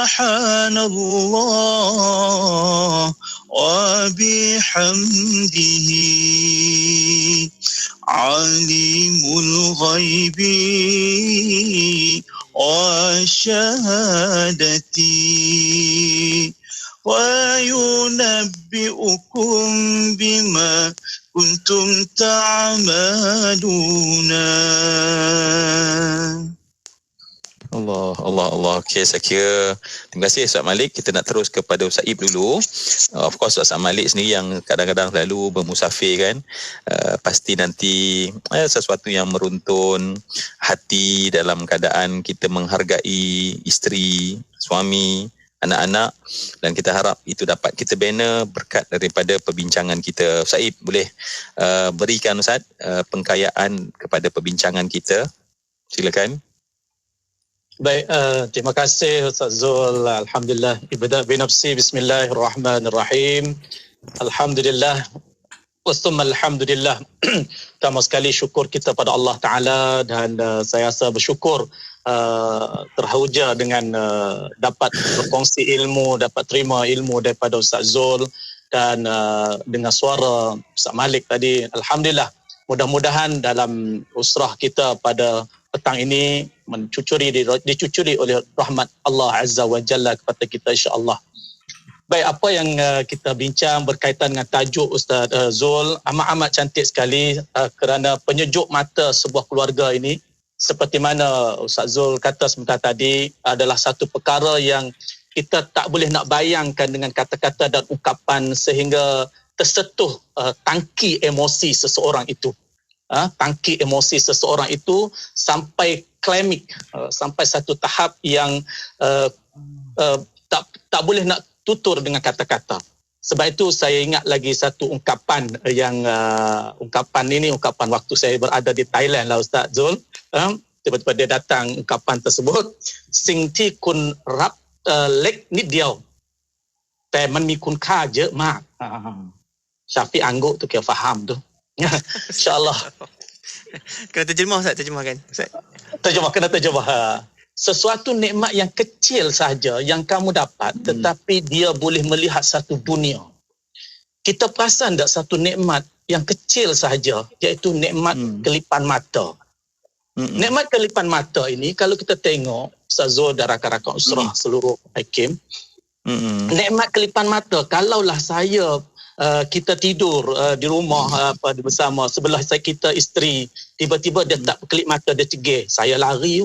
A: wa bihamdihi. Alimul ghaibi wa syahadati wa yunabbi'ukum bima kuntum ta'maluna.
L: Allah. Okey, saya kira terima kasih Ustaz Malik. Kita nak terus kepada Ustaz Ib dulu. Of course Ustaz Malik sendiri yang kadang-kadang selalu bermusafir kan. Pasti nanti sesuatu yang meruntun hati dalam keadaan kita menghargai isteri, suami, anak-anak, dan kita harap itu dapat kita bina berkat daripada perbincangan kita. Ustaz Ib, boleh berikan Ustaz pengkayaan kepada perbincangan kita? Silakan.
M: Baik, terima kasih Ustaz Zul. Alhamdulillah. Ibda' binafsi, bismillahirrahmanirrahim. Alhamdulillah. Wastumma alhamdulillah. Pertama sekali syukur kita pada Allah Ta'ala, dan saya rasa bersyukur terhujah dengan dapat berkongsi ilmu, dapat terima ilmu daripada Ustaz Zul, dan dengan suara Ustaz Malik tadi. Alhamdulillah. Mudah-mudahan dalam usrah kita pada petang ini dicucuri oleh rahmat Allah Azza wa Jalla kepada kita, insya-Allah. Baik, apa yang kita bincang berkaitan dengan tajuk Ustaz Zul amat-amat cantik sekali, kerana penyejuk mata sebuah keluarga ini, seperti mana Ustaz Zul kata sebentar tadi, adalah satu perkara yang kita tak boleh nak bayangkan dengan kata-kata dan ungkapan sehingga tersentuh tangki emosi seseorang itu. Tangki emosi seseorang itu sampai klimik, sampai satu tahap yang tak boleh nak tutur dengan kata-kata. Sebab itu saya ingat lagi satu ungkapan yang ungkapan waktu saya berada di Thailand lah Ustaz Zul. Tiba-tiba dia datang ungkapan tersebut, Sing ti kun rap lek nit dioแต่มันมีคุณค่าเยอะมาก Syafiq angguk tu kira faham tu. InsyaAllah.
K: Kena terjemah Ustaz, terjemahkan Ustaz.
M: Kena terjemah. Sesuatu nikmat yang kecil saja yang kamu dapat, tetapi dia boleh melihat satu dunia. Kita perasan tak satu nikmat yang kecil saja, iaitu nikmat kelipan mata. Nikmat kelipan mata ini kalau kita tengok, Ustaz Zul dan rakan-rakan usrah seluruh hakim, nikmat kelipan mata, kalaulah kita tidur di rumah bersama, sebelah kita isteri, tiba-tiba dia tak berkelip mata, dia cegih, saya lari.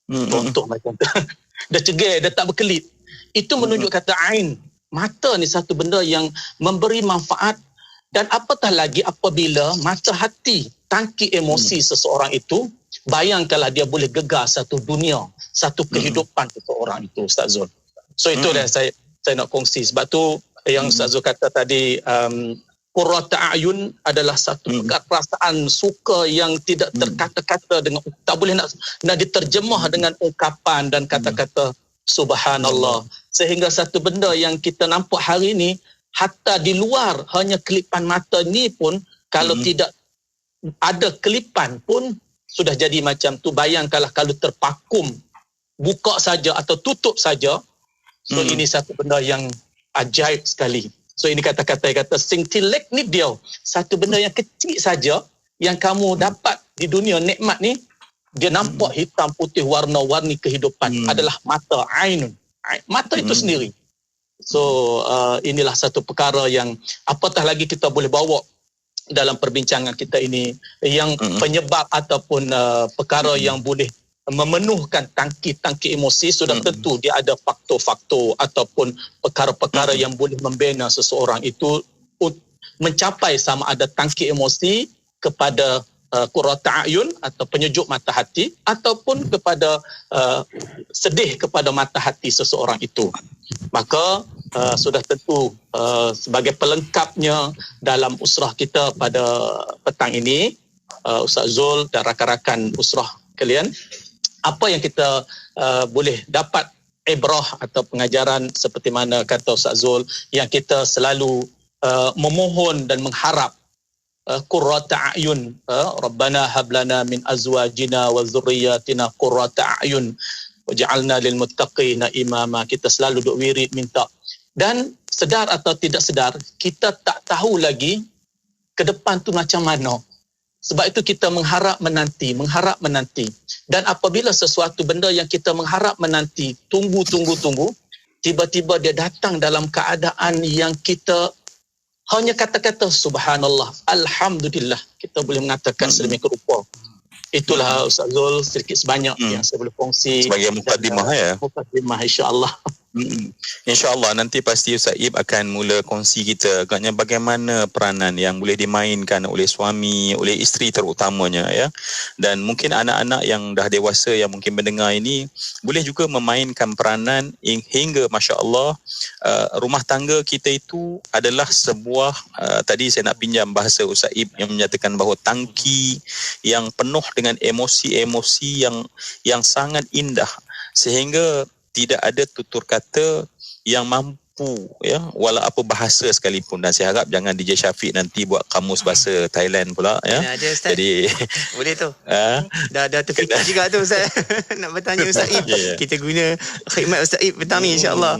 M: Contoh macam tu. Dia cegih, dia tak berkelip. Itu menunjuk kata ain. Mata ni satu benda yang memberi manfaat, dan apatah lagi apabila mata hati, tangki emosi seseorang itu, bayangkanlah dia boleh gegar satu dunia, satu kehidupan seseorang itu, Ustaz Zul. So itu yang saya nak kongsi. Sebab tu yang Ustaz Zul kata tadi, qurrata a'yun adalah satu perasaan suka yang tidak terkata-kata, dengan tak boleh nak diterjemah dengan ungkapan dan kata-kata subhanallah. Sehingga satu benda yang kita nampak hari ini, hatta di luar hanya kelipan mata ni pun, kalau tidak ada kelipan pun sudah jadi macam tu. Bayangkanlah kalau terpakum, buka saja atau tutup saja. So ini satu benda yang ajaib sekali. So ini kata-kata sing tilek ni dia, satu benda yang kecil saja yang kamu dapat di dunia nikmat ni, dia nampak hitam putih warna-warni kehidupan, adalah mata ainun. Mata itu sendiri. So inilah satu perkara yang apatah lagi kita boleh bawa dalam perbincangan kita ini, yang penyebab ataupun perkara yang boleh memenuhkan tangki-tangki emosi. Sudah tentu dia ada faktor-faktor ataupun perkara-perkara yang boleh membina seseorang itu mencapai sama ada tangki emosi kepada qurrata a'yun atau penyejuk mata hati, ataupun kepada sedih kepada mata hati seseorang itu. Maka sudah tentu sebagai pelengkapnya dalam usrah kita pada petang ini, Ustaz Zul dan rakan-rakan usrah kalian, apa yang kita boleh dapat ibrah atau pengajaran seperti mana kata Ustaz Zul, yang kita selalu memohon dan mengharap qurrata a'yun, rabbana hablana min azwajina wa dhurriyyatina qurrata a'yun waj'alna lil muttaqina imama. Kita selalu duk wirid minta, dan sedar atau tidak sedar kita tak tahu lagi ke depan tu macam mana. Sebab itu kita mengharap menanti. Dan apabila sesuatu benda yang kita mengharap menanti, tunggu, tiba-tiba dia datang dalam keadaan yang kita hanya kata-kata subhanallah, alhamdulillah, kita boleh mengatakan sedemikian rupa. Itulah Ustaz Zul sedikit sebanyak yang saya boleh kongsi
L: sebagai mukadimah ya.
M: Mukadimah insya-Allah.
L: InsyaAllah nanti pasti Ustaz Ib akan mula kongsi kita agaknya bagaimana peranan yang boleh dimainkan oleh suami, oleh isteri terutamanya ya. Dan mungkin anak-anak yang dah dewasa yang mungkin mendengar ini boleh juga memainkan peranan hingga masya-Allah rumah tangga kita itu adalah sebuah tadi saya nak pinjam bahasa Ustaz Ib yang menyatakan bahawa tangki yang penuh dengan emosi-emosi yang sangat indah, sehingga tidak ada tutur kata yang mampu ya, walau apa bahasa sekalipun. Dan saya harap jangan DJ Syafiq nanti buat kamus bahasa Thailand pula ya.
K: Ada Ustaz. Jadi boleh tu. Dah terfikir juga tu Ustaz. Nak bertanya Ustaz Ib. Kita guna khidmat Ustaz Ib petang ni insya-Allah.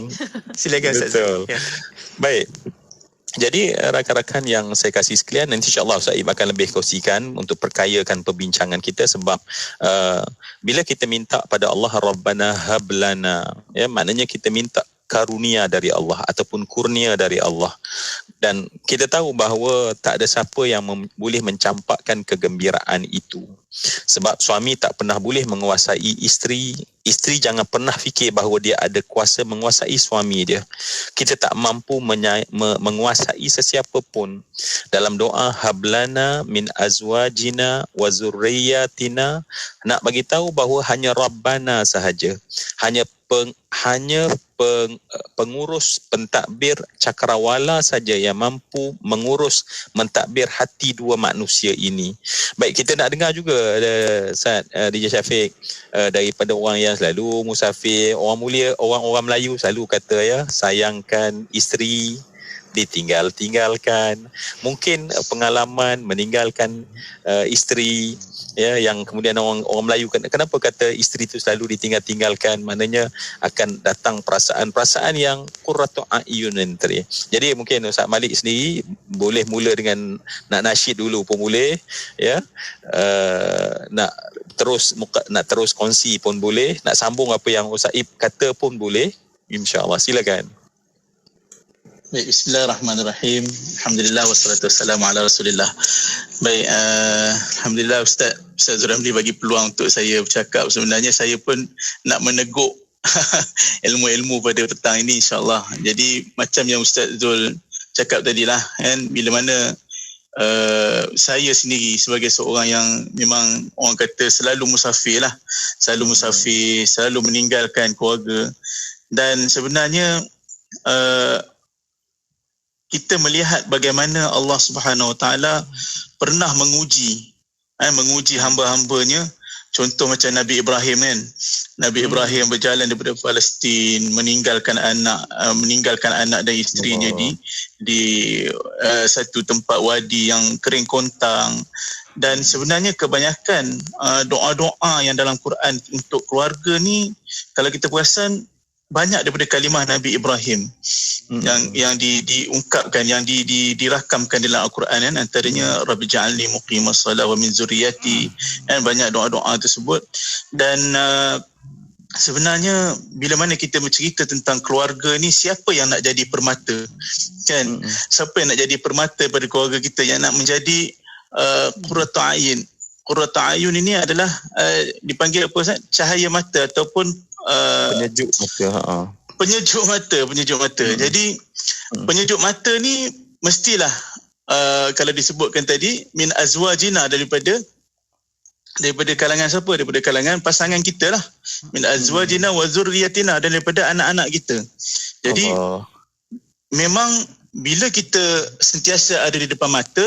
K: Silakan Ustaz.
L: Betul. Ya. Baik. Jadi rakan-rakan yang saya kasih sekalian, nanti insyaAllah Ustaz Ib akan lebih kongsikan untuk perkayakan perbincangan kita. Sebab bila kita minta pada Allah Rabbana hablana, ya, maknanya kita minta karunia dari Allah ataupun kurnia dari Allah. Dan kita tahu bahawa tak ada siapa yang boleh mencampakkan kegembiraan itu. Sebab suami tak pernah boleh menguasai isteri. Isteri jangan pernah fikir bahawa dia ada kuasa menguasai suami dia. Kita tak mampu menguasai sesiapa pun. Dalam doa hablana min azwajina wa zurriyatina, nak bagi tahu bahawa hanya Rabbana sahaja. Hanya pengurus pentadbir cakrawala saja yang mampu mengurus mentadbir hati dua manusia ini. Baik, kita nak dengar juga Ustaz DJ Syafiq daripada orang yang selalu musafir, orang mulia, orang Melayu selalu kata ya, sayangkan isteri, ditinggalkan. Mungkin pengalaman meninggalkan isteri ya, yang kemudian orang Melayu kenapa kata isteri itu selalu ditinggalkan, maknanya akan datang perasaan yang qurratu a'yun tadi. Jadi mungkin Ustaz Malik sendiri boleh mula dengan nak nasyid dulu pun boleh ya. Nak terus kongsi pun boleh, nak sambung apa yang Ustaz Ib kata pun boleh, insya-Allah. Silakan.
N: Baik, bismillahirrahmanirrahim. Alhamdulillah wassalatu wassalamu ala Rasulillah. Baik, alhamdulillah Ustaz Zuramli bagi peluang untuk saya bercakap. Sebenarnya saya pun nak meneguk ilmu-ilmu pada petang ini insya-Allah. Jadi macam yang Ustaz Zul cakap tadilah kan, bila mana saya sendiri sebagai seorang yang memang orang kata selalu musafir, selalu meninggalkan keluarga. Dan sebenarnya kita melihat bagaimana Allah Subhanahu Wa Taala pernah menguji hamba-hambanya. Contoh macam Nabi Ibrahim kan. Nabi Ibrahim berjalan daripada Palestin, meninggalkan anak dan isterinya di satu tempat wadi yang kering kontang. Dan sebenarnya kebanyakan doa-doa yang dalam Quran untuk keluarga ni, kalau kita perasan, banyak daripada kalimah Nabi Ibrahim yang diungkapkan, yang dirakamkan dalam Al-Quran kan, antaranya Rabbi ja'alni muqimas salat wa min zurriyati, kan, banyak doa-doa tersebut. Dan sebenarnya bila mana kita bercerita tentang keluarga ni, siapa yang nak jadi permata kan? Siapa yang nak jadi permata pada keluarga kita, yang nak menjadi qurratu a'yun. Qurratu a'yun ini adalah dipanggil apa Ustaz? Cahaya mata ataupun penyejuk mata. Jadi penyejuk mata ni mestilah kalau disebutkan tadi min azwajina, daripada kalangan siapa? Daripada kalangan pasangan kita lah. Min azwajina wa zurriyatina, dan daripada anak-anak kita. Jadi memang bila kita sentiasa ada di depan mata,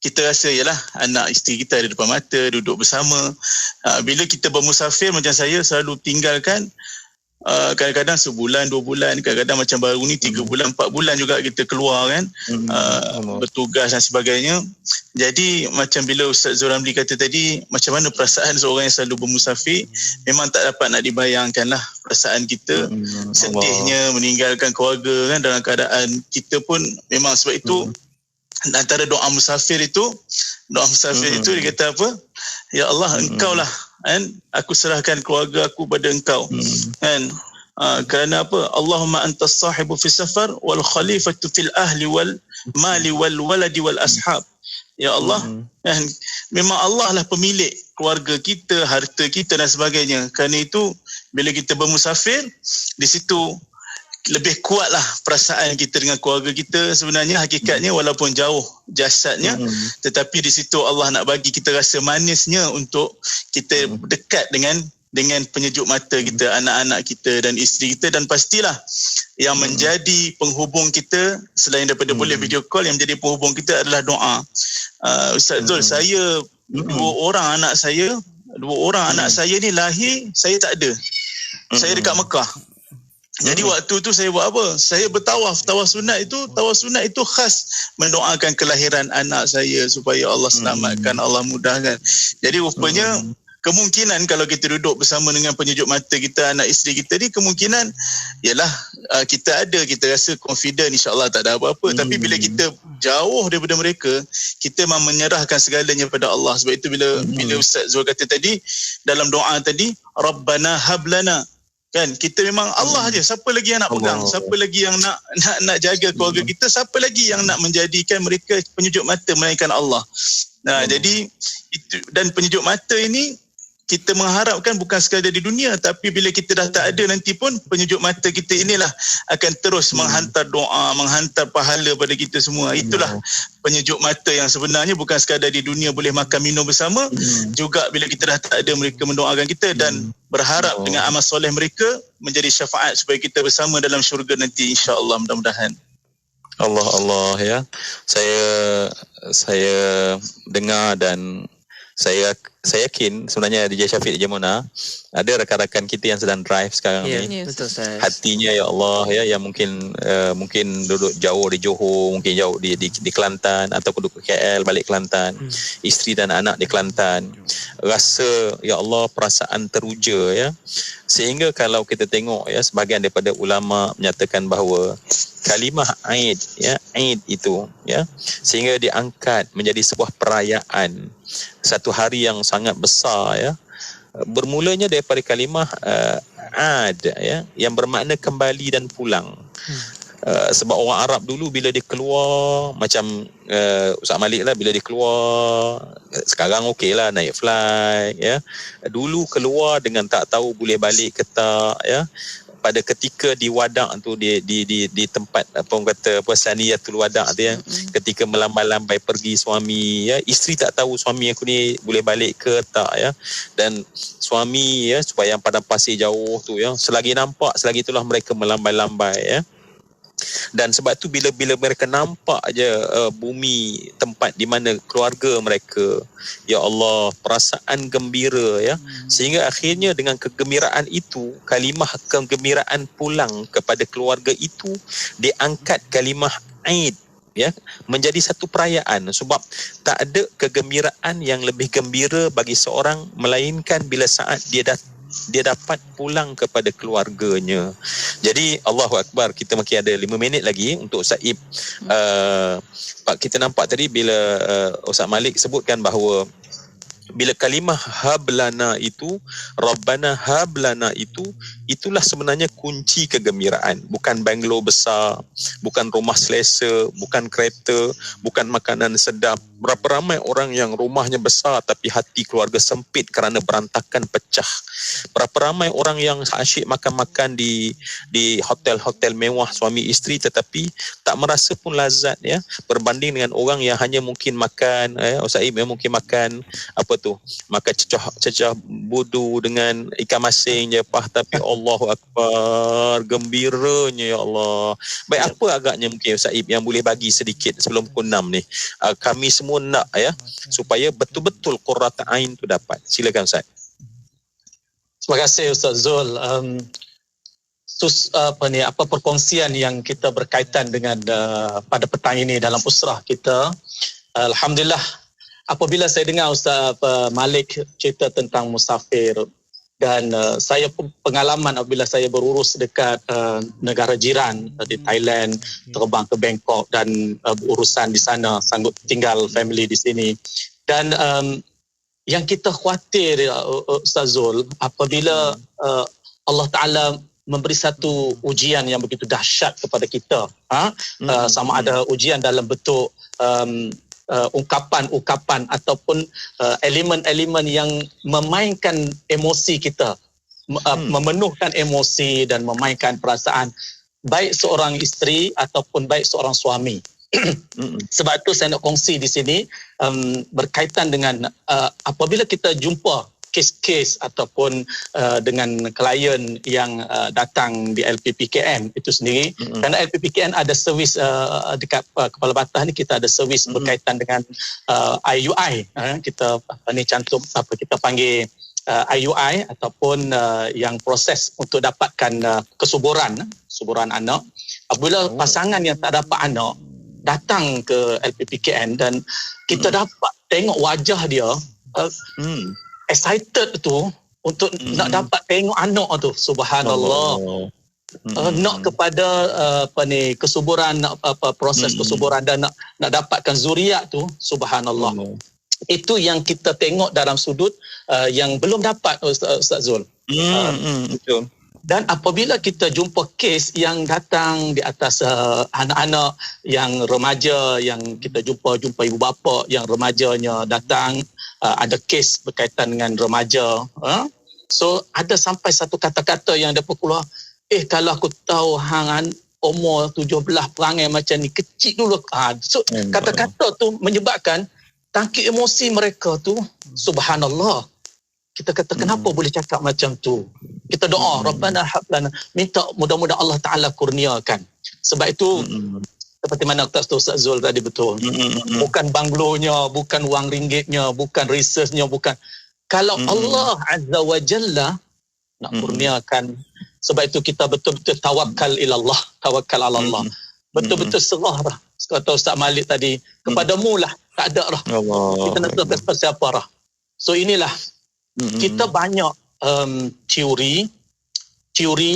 N: kita rasa yalah anak isteri kita ada depan mata, duduk bersama. Bila kita bermusafir, macam saya selalu tinggalkan, kadang-kadang sebulan, 2 bulan, kadang-kadang macam baru ni 3 bulan, 4 bulan juga kita keluar kan, bertugas dan sebagainya. Jadi macam bila Ustaz Zul Ramli kata tadi, macam mana perasaan seorang yang selalu bermusafir, memang tak dapat nak dibayangkan lah perasaan kita, sedihnya meninggalkan keluarga kan, dalam keadaan kita pun memang. Sebab itu antara doa musafir itu dia kata apa? Ya Allah, engkau lah kan, aku serahkan keluarga aku pada engkau kan. Kerana apa? Allahumma antas sahibu fi safar wal khalifatu fil ahli wal mali wal waladi wal ashab. Ya Allah, kan, memang Allah lah pemilik keluarga kita, harta kita dan sebagainya. Kerana itu bila kita bermusafir, di situ lebih kuatlah perasaan kita dengan keluarga kita. Sebenarnya hakikatnya walaupun jauh jasadnya, tetapi di situ Allah nak bagi kita rasa manisnya untuk kita dekat dengan penyejuk mata kita, anak-anak kita dan isteri kita. Dan pastilah yang menjadi penghubung kita selain daripada boleh video call, yang menjadi penghubung kita adalah doa. Ustaz Zul, saya dua orang anak saya ni lahir, saya tak ada. Saya dekat Mekah. Jadi waktu tu saya buat apa? Saya bertawaf. Tawaf sunat itu khas mendoakan kelahiran anak saya supaya Allah selamatkan, Allah mudahkan. Jadi rupanya kemungkinan kalau kita duduk bersama dengan penyejuk mata kita, anak isteri kita ni, kemungkinan ialah kita rasa confident, insyaAllah tak ada apa-apa. Tapi bila kita jauh daripada mereka, kita memang menyerahkan segalanya pada Allah. Sebab itu bila Ustaz Zul kata tadi, dalam doa tadi, Rabbana hablana, kan, kita memang Allah aja. Siapa lagi yang nak pegang? Siapa lagi yang nak jaga keluarga kita? Siapa lagi yang nak menjadikan mereka penyejuk mata melainkan Allah? Jadi itu, dan penyejuk mata ini kita mengharapkan bukan sekadar di dunia, tapi bila kita dah tak ada nanti pun, penyejuk mata kita inilah akan terus menghantar doa, menghantar pahala pada kita semua. Itulah penyejuk mata yang sebenarnya, bukan sekadar di dunia boleh makan minum bersama, juga bila kita dah tak ada, mereka mendoakan kita dan berharap dengan amal soleh mereka menjadi syafaat supaya kita bersama dalam syurga nanti, insya-Allah, mudah-mudahan.
L: Allah ya. Saya dengar dan saya yakin sebenarnya DJ Syafiq, DJ Mona, ada rakan-rakan kita yang sedang drive sekarang ni.
K: Betul, Ustaz.
L: Hatinya ya Allah ya, yang mungkin duduk jauh di Johor, mungkin jauh di Kelantan, ataupun duduk KL balik Kelantan, isteri dan anak di Kelantan, rasa ya Allah perasaan teruja ya. Sehingga kalau kita tengok ya, sebahagian daripada ulama menyatakan bahawa kalimah Aid ya, Aid itu ya, sehingga diangkat menjadi sebuah perayaan, satu hari yang sangat besar ya. Bermulanya daripada kalimah Ad ya, yang bermakna kembali dan pulang. Sebab orang Arab dulu bila dia keluar, macam Ustaz Malik lah, bila dia keluar, sekarang okey lah naik flight ya, dulu keluar dengan tak tahu boleh balik ke tak ya. Pada ketika di wadak tu, di tempat apa orang kata saniyatul wadak tu ya, ketika melambai-lambai pergi suami ya, isteri tak tahu suami aku ni boleh balik ke tak ya. Dan suami ya, supaya yang padang pasir jauh tu ya, selagi nampak, selagi itulah mereka melambai-lambai ya. Dan sebab tu bila mereka nampak aja bumi, tempat di mana keluarga mereka, ya Allah, perasaan gembira ya. Sehingga akhirnya dengan kegembiraan itu, kalimah kegembiraan pulang kepada keluarga itu, diangkat kalimah Aid ya, menjadi satu perayaan. Sebab tak ada kegembiraan yang lebih gembira bagi seorang melainkan bila saat dia dapat pulang kepada keluarganya. Jadi Allahu Akbar, kita mungkin ada 5 minit lagi untuk Ustaz Ib. Kita nampak tadi bila Ustaz Malik sebutkan bahawa bila kalimah hablana itu, Rabbana hablana itu, itulah sebenarnya kunci kegembiraan. Bukan banglo besar, bukan rumah selesa, bukan kereta, bukan makanan sedap. Berapa ramai orang yang rumahnya besar tapi hati keluarga sempit kerana berantakan, pecah. Berapa ramai orang yang asyik makan-makan di hotel-hotel mewah suami isteri tetapi tak merasa pun lazat ya, berbanding dengan orang yang hanya mungkin makan Ustaz Ib, mungkin makan apa tu, maka cecah budu dengan ikan masin je tapi Allahu Akbar, gembiranya ya Allah. Baik, apa agaknya mungkin Ustaz Ib yang boleh bagi sedikit sebelum pukul 6 ni, kami semua nak ya supaya betul-betul qurrata ain tu dapat. Silakan Ustaz.
M: Terima kasih Ustaz Zul. Apa perkongsian yang kita berkaitan dengan pada petang ini dalam usrah kita. Alhamdulillah, apabila saya dengar Ustaz Malik cerita tentang musafir, dan saya pengalaman apabila saya berurus dekat negara jiran di Thailand, terbang ke Bangkok dan urusan di sana, sanggup tinggal family di sini. Dan yang kita khawatir Ustaz Zul, apabila Allah Ta'ala memberi satu ujian yang begitu dahsyat kepada kita, sama ada ujian dalam bentuk ungkapan-ungkapan ataupun elemen-elemen yang memainkan emosi kita, memenuhkan emosi dan memainkan perasaan baik seorang isteri ataupun baik seorang suami. Sebab itu saya nak kongsi di sini berkaitan dengan apabila kita jumpa kes-kes ataupun dengan klien yang datang di LPPKN itu sendiri. Kerana LPPKN ada servis dekat Kepala Batah ni, kita ada servis berkaitan dengan IUI. Kita cantum kita panggil IUI ataupun yang proses untuk dapatkan kesuburan anak. Apabila pasangan yang tak dapat anak datang ke LPPKN dan kita dapat tengok wajah dia excited tu untuk nak dapat tengok anak tu, subhanallah. Nak kepada kesuburan, proses kesuburan dan nak dapatkan zuriat tu, subhanallah. Itu yang kita tengok dalam sudut yang belum dapat Ustaz Zul.
L: Betul.
M: Dan apabila kita jumpa kes yang datang di atas anak-anak yang remaja, yang kita jumpa ibu bapa yang remajanya datang, ada kes berkaitan dengan remaja. So ada sampai satu kata-kata yang dapat keluar, kalau aku tahu hang umur 17 perangai macam ni, kecil dulu. So kata-kata tu menyebabkan tangkis emosi mereka tu, subhanallah. Kita kata kenapa boleh cakap macam tu? Kita doa, Rabbana hablana, minta mudah-mudahan Allah Ta'ala kurniakan. Sebab itu seperti mana Ustaz Zul tadi betul. Bukan banglonya, bukan wang ringgitnya, bukan researchnya, bukan. Kalau Allah Azza wa Jalla nak kurniakan, sebab itu kita betul-betul tawakal ilallah, tawakal ala Allah. Betul-betul serah lah. Kata Ustaz Malik tadi, kepadamu lah, tak ada lah. Kita nak tahu kepada siapa lah. So inilah, kita banyak teori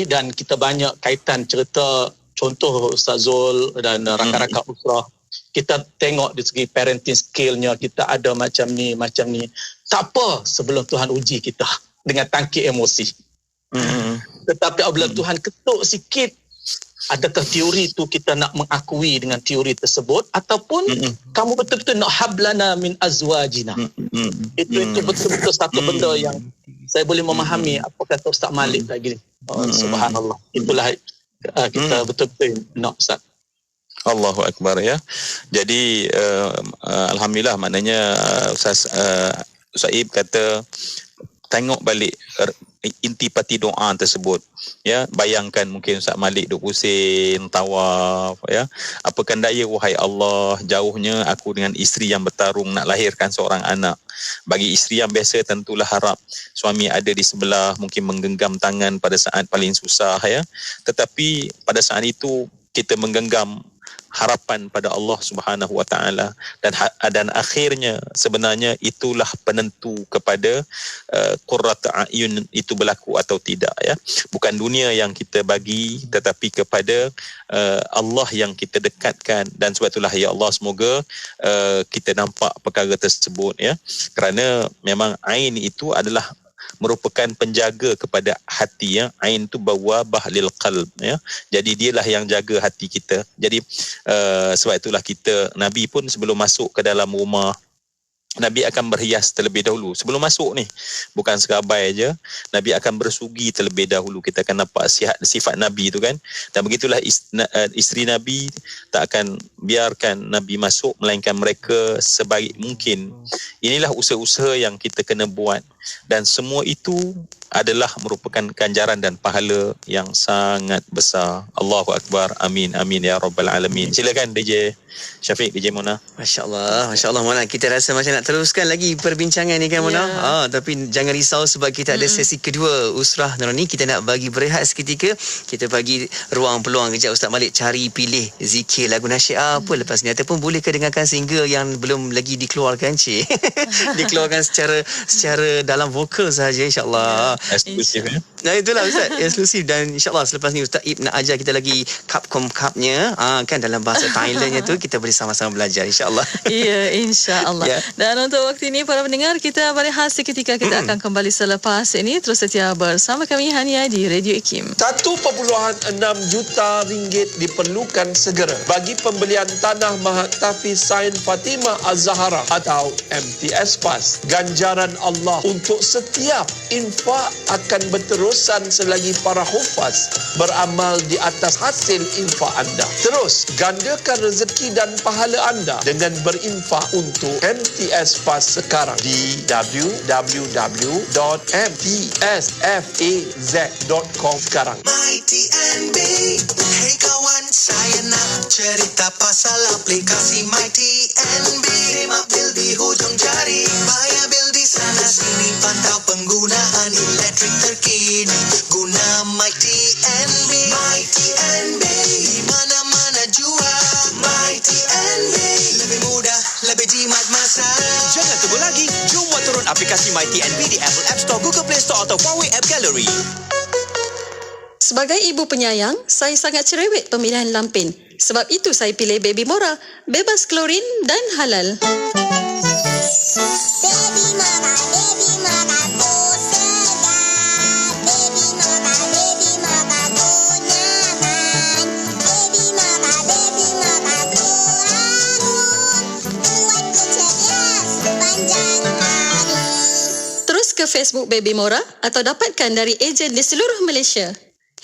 M: dan kita banyak kaitan cerita. Contoh Ustaz Zul dan rakan-rakan usrah, kita tengok di segi parenting skill-nya, kita ada macam ni. Tak apa sebelum Tuhan uji kita dengan tangkis emosi. Tetapi apabila Tuhan ketuk sikit, adakah teori tu kita nak mengakui dengan teori tersebut, ataupun kamu betul-betul nak hablana min azwajina. Itu betul-betul satu benda yang saya boleh memahami apa kata Ustaz Malik tadi. Subhanallah. Itulah kita betul-betul nak Ustaz.
L: Allahu Akbar ya. Jadi alhamdulillah, maknanya Ustaz Ib kata tengok balik intipati doa tersebut ya. Bayangkan mungkin Ustaz Malik duk pusing tawaf ya, apakan daya wahai Allah, jauhnya aku dengan isteri yang bertarung nak lahirkan seorang anak. Bagi isteri yang biasa tentulah harap suami ada di sebelah, mungkin menggenggam tangan pada saat paling susah ya. Tetapi pada saat itu kita menggenggam harapan pada Allah Subhanahu wa taala, dan akhirnya sebenarnya itulah penentu kepada qurratu a'yun itu berlaku atau tidak ya. Bukan dunia yang kita bagi, tetapi kepada Allah yang kita dekatkan. Dan sebab itulah ya Allah, semoga kita nampak perkara tersebut ya, kerana memang ain itu adalah merupakan penjaga kepada hati ya. Ain tu bawabah lil qalb ya. Jadi dialah yang jaga hati kita. Jadi sebab itulah kita, Nabi pun sebelum masuk ke dalam rumah Nabi akan berhias terlebih dahulu sebelum masuk ni. Bukan serabai aja, Nabi akan bersugi terlebih dahulu. Kita akan nampak sifat Nabi tu kan. Dan begitulah isteri Nabi tak akan biarkan Nabi masuk melainkan mereka sebaik mungkin. Inilah usaha-usaha yang kita kena buat, dan semua itu adalah merupakan ganjaran dan pahala yang sangat besar. Allahu Akbar. Amin. Amin ya Rabbal Alamin. Silakan DJ Syafiq, DJ Mona.
K: Masya Allah Mona. Kita rasa macam nak teruskan lagi perbincangan ni kan Mona. Tapi jangan risau sebab kita ada sesi kedua Usrah Nurani. Kita nak bagi berehat seketika. Kita bagi ruang peluang kejap Ustaz Malik cari pilih zikir lagu nasyid apa lepas ni, ataupun bolehkah dengarkan single yang belum lagi dikeluarkan dikeluarkan secara dalam vokal sahaja, insyaAllah.
L: Eksklusif ya.
K: Nah itulah Ustaz, eksklusif. Dan insyaAllah selepas ni Ustaz Ib nak ajar kita lagi Capcom-nya kan dalam bahasa Thailandnya tu, kita boleh sama-sama belajar insyaAllah.
J: Ya, insyaAllah. Dan untuk waktu ini para pendengar, kita berehat seketika. Kita akan kembali selepas ini. Terus setia bersama kami Hania di Radio IKIM.
O: 1.6 juta ringgit diperlukan segera bagi pembelian tanah Mahat Tahfiz Sain Fatimah Az-Zahra atau MTS PAS. Ganjaran Allah untuk setiap infak akan berterusan selagi para hufaz beramal di atas hasil infak anda. Terus gandakan rezeki dan pahala anda dengan berinfak untuk MTS PAS sekarang di www.mtsfaz.com sekarang.
D: MyTNB, hey kawan, saya nak cerita pasal aplikasi MyTNB. Terima bil di hujung jari, bayar bil di sana sini, pantau penggunaan elektrik terkini guna MyTNB. MyTNB, di mana-mana jua. MyTNB, lebih mudah, lebih jimat masa.
E: Jangan tunggu lagi, jom buat turun aplikasi MyTNB di Apple App Store, Google Play Store atau Huawei App Gallery.
P: Sebagai ibu penyayang, saya sangat cerewet pemilihan lampin. Sebab itu saya pilih Baby Mora, bebas klorin dan halal.
D: Baby Mora, oh sedap. Baby Mora, oh nyaman. Baby Mora, oh harum. Buatku ceria sepanjang hari.
P: Terus ke Facebook Baby Mora atau dapatkan dari ejen di seluruh Malaysia.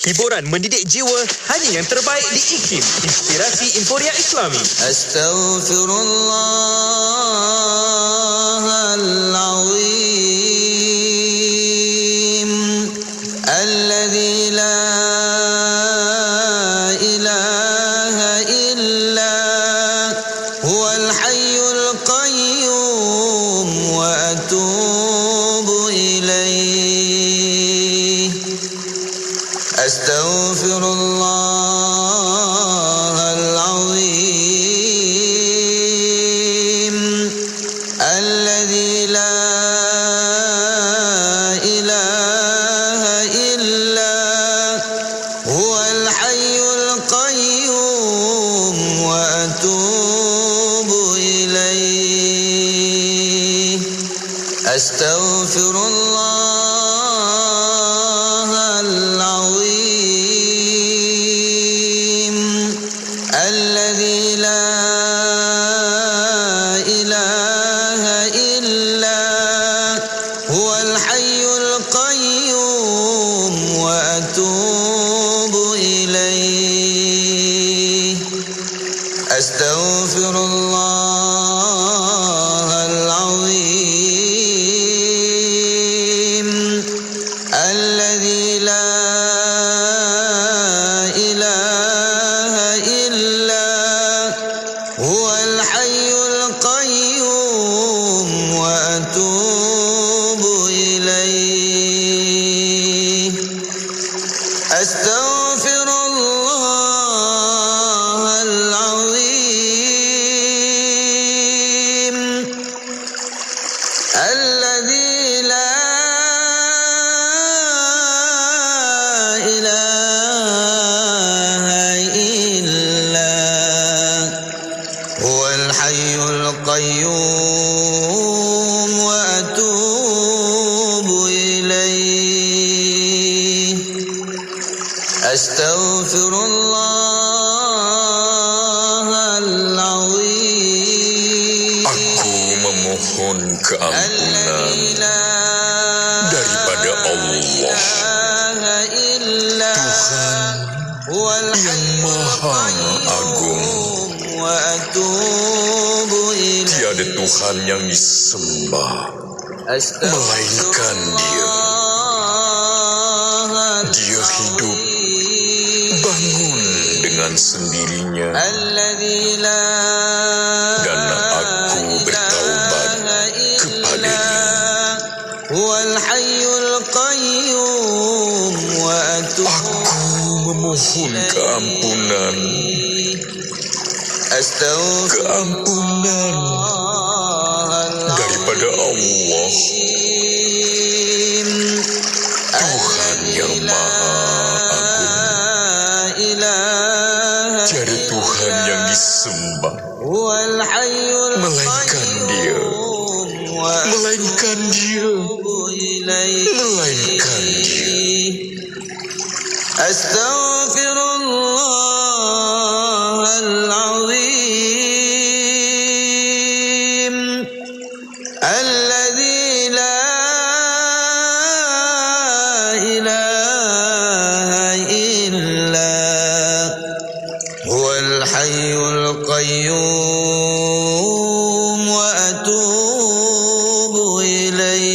B: Hiburan mendidik jiwa hanya yang terbaik di IKIM, Inspirasi Inforia Islami.
D: Astaghfirullahal-azim alladzi la ilaha illa huwal hayyul qayyum wa atubu ilaih. Astaghfirullahal-azim alladzi la ilaha illa huwal hayyul qayyum wa atubu ilaih. Astaghfirullahal-azim alladzi la ilaha illa huwal hayyul qayyum wa atubu ilaih. Astaghfirullahal-azim alladzi la ilaha illa huwal hayyul qayyum wa atubu ilaih. Astaghfirullahal-azim alladzi la ilaha illa huwal hayyul qayyum wa atubu ilaih. Astaghfirullahal-azim.
Q: Aku memohon
O: Allah, Tuhan yang Maha Agung. Tiada Tuhan yang disembah melainkan Dia. Dia hidup, bangun dengan sendirinya, dan aku bertaubat kepadanya. Aku memohon keampunan daripada Allah, Tuhan yang Maha Agung. Tiada Tuhan yang disembah melainkan Dia, melainkan Dia, melainkan Dia.
D: Astaghfirullahalazim alladzi la ilaha illa huwal hayyul qayyum wa atubu ilaih.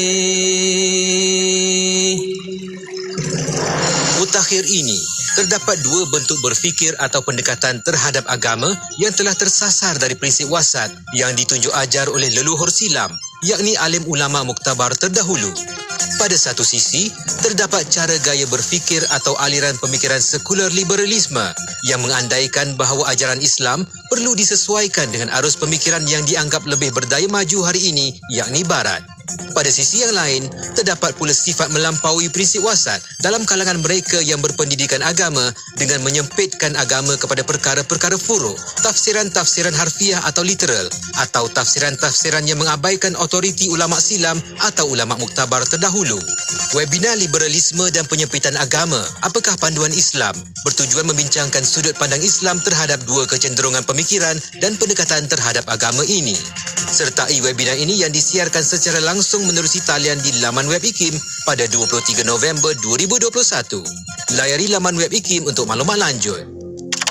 F: Mutakhir ini terdapat dua bentuk berfikir atau pendekatan terhadap agama yang telah tersasar dari prinsip wasat yang ditunjuk ajar oleh leluhur silam, yakni alim ulama muktabar terdahulu. Pada satu sisi, terdapat cara gaya berfikir atau aliran pemikiran sekular liberalisme yang mengandaikan bahawa ajaran Islam perlu disesuaikan dengan arus pemikiran yang dianggap lebih berdaya maju hari ini, yakni Barat. Pada sisi yang lain, terdapat pula sifat melampaui prinsip wasat dalam kalangan mereka yang berpendidikan agama dengan menyempitkan agama kepada perkara-perkara furuk, tafsiran-tafsiran harfiah atau literal, atau tafsiran-tafsiran yang mengabaikan otoriti ulama silam atau ulama muktabar terdahulu. Webinar Liberalisme dan Penyempitan Agama, Apakah Panduan Islam? Bertujuan membincangkan sudut pandang Islam terhadap dua kecenderungan pemikiran dan pendekatan terhadap agama ini. Sertai webinar ini yang disiarkan secara langsung menerusi talian di laman web IKIM pada 23 November 2021. Layari laman web IKIM untuk maklumat lanjut.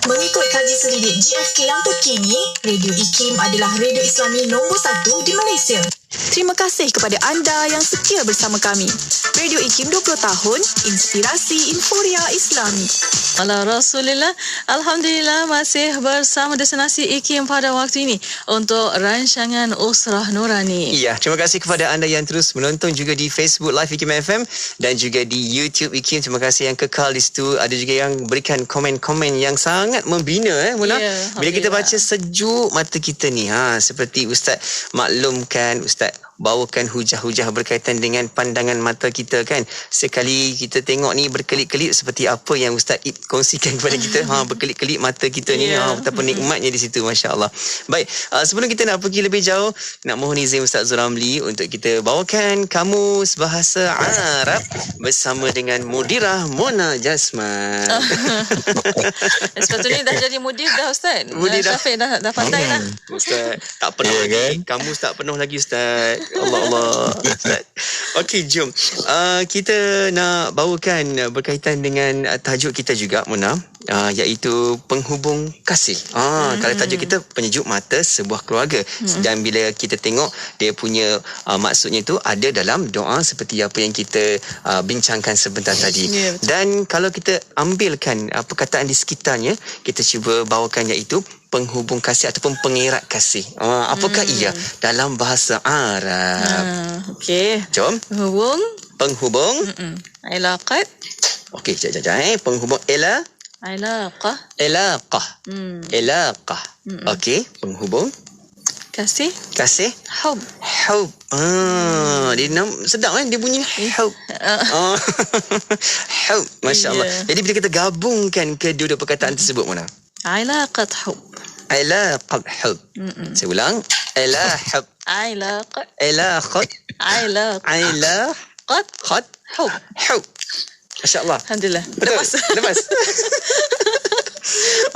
I: Mengikut kaji selidik GFK yang terkini, Radio IKIM adalah radio Islami nombor 1 di Malaysia. Terima kasih kepada anda yang setia bersama kami. Radio IKIM 20 tahun, inspirasi inforia Islami.
J: Ala Rasulillah, Alhamdulillah masih bersama destinasi IKIM pada waktu ini untuk rancangan Usrah Nurani.
K: Ya, terima kasih kepada anda yang terus menonton juga di Facebook Live IKIM FM dan juga di YouTube IKIM. Terima kasih yang kekal di situ. Ada juga yang berikan komen-komen yang sangat membina, Mona. Bila kita baca sejuk mata kita ni, seperti Ustaz maklumkan, Ustaz bawakan hujah-hujah berkaitan dengan pandangan mata kita kan. Sekali kita tengok ni berkelip-kelip seperti apa yang Ustaz kongsikan kepada kita. Berkelip-kelip mata kita ni. Betapa nikmatnya di situ, masya-Allah. Baik, sebelum kita nak pergi lebih jauh, nak mohon izin Ustaz Zul Ramli untuk kita bawakan kamus bahasa Arab bersama dengan Mudirah Mona Jasman.
J: Sepatutnya dah jadi mudir dah Ustaz.
K: Mudirah.
J: Syafiq dah pandai dah.
K: Ustaz tak penuh lagi. Kamus tak penuh lagi Ustaz. Allah. Okey, jom. Kita nak bawakan berkaitan dengan tajuk kita juga, Mona. Iaitu penghubung kasih. Kalau tajuk kita penyejuk mata sebuah keluarga. Dan bila kita tengok dia punya maksudnya tu ada dalam doa seperti apa yang kita bincangkan sebentar tadi. Dan kalau kita ambilkan perkataan di sekitarnya, kita cuba bawakan iaitu penghubung kasih ataupun pengerat kasih. Apakah ia dalam bahasa Arab?
J: Okey.
K: Jom. Penghubung.
J: Ilaqat.
K: Okey, jap. Penghubung
J: Ilaqah.
K: Ilaqah. Okey, penghubung
J: kasih. Hub.
K: Dia sedap kan dia bunyi hub. Hub, masya-Allah. Jadi bila kita gabungkan kedua-dua perkataan tersebut, Mona.
J: Ilaqat hub.
K: Saya ulang. Ilaqat. Hub. Masya-Allah.
J: Alhamdulillah.
K: Lepas.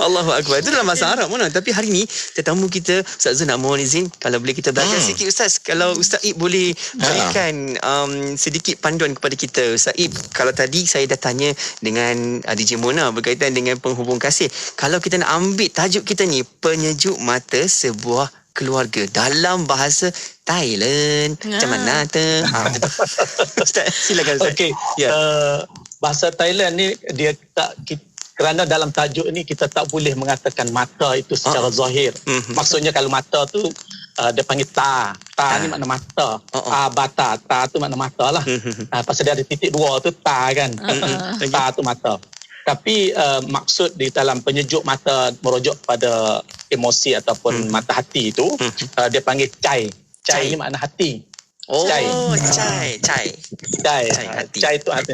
K: Allahu Akbar. Itu dalam bahasa Arab mana. Tapi hari ni tetamu kita Ustaz Zul nak mohon izin kalau boleh kita belajar sikit Ustaz. Kalau Ustaz Ib boleh berikan sedikit panduan kepada kita. Ustaz Ib, kalau tadi saya dah tanya dengan DJ Mona berkaitan dengan penghubung kasih. Kalau kita nak ambil tajuk kita ni, penyejuk mata sebuah keluarga dalam bahasa Thailand. Macam mana tu? Ustaz, silakan Ustaz.
M: Okey. Bahasa Thailand ni dia tak kerana dalam tajuk ni kita tak boleh mengatakan mata itu secara zahir. Maksudnya kalau mata tu dia panggil ta. Ta ni makna mata. Bata. Ta tu makna mata lah. Pasal dia ada titik dua tu ta kan. Ta tu mata. Tapi maksud di dalam penyejuk mata merujuk pada emosi ataupun mata hati itu dia panggil cai. Cai ni makna hati. Cai. Cai tu hati.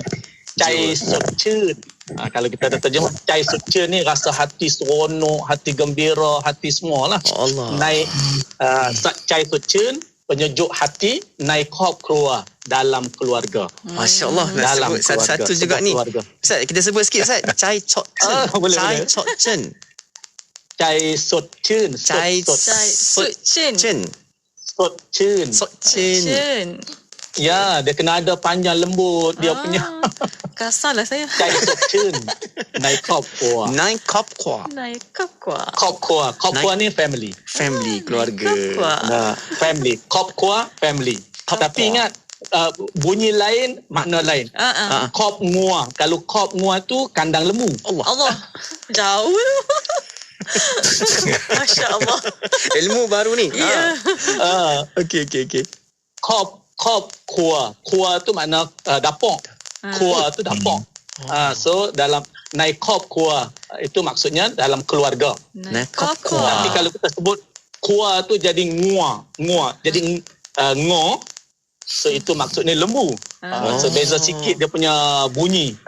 M: Cai sot chun. Kalau kita ada terjemah cai sot chun ni rasa hati seronok, hati gembira, hati semualah. Naik cai sot chun, penyejuk hati, naik cobra dalam keluarga.
K: Masya-Allah, nak sebut satu-satu juga ni. Ustaz, kita sebut sikit Ustaz. Cai sot chun. Cai sot chun.
M: Cai sot chun.
K: Cai sot chun.
M: Sot chun.
K: Sot chun.
M: Ya, dia kena ada panjang lembut dia punya.
J: Kasarlah saya.
M: Cai sot chun. Naik cobra.
J: Naik cobra.
M: Cobra ni family.
K: Family, keluarga.
M: Family. Cobra, family. Tapi ingat, bunyi lain, makna lain. Kop ngua. Kalau kop ngua tu kandang lembu.
J: Allah. Jauh. Masya Allah.
K: Ilmu baru ni.
J: Ya.
K: Okey.
M: Kop kuah. Kuah tu makna dapur. Kuah tu dapur. So dalam naik kop kuah itu maksudnya dalam keluarga.
K: Naik kop kuah.
M: Tapi kalau kita sebut kuah tu jadi ngua. Jadi ngo. So itu maksudnya lembu. So beza sikit dia punya bunyi.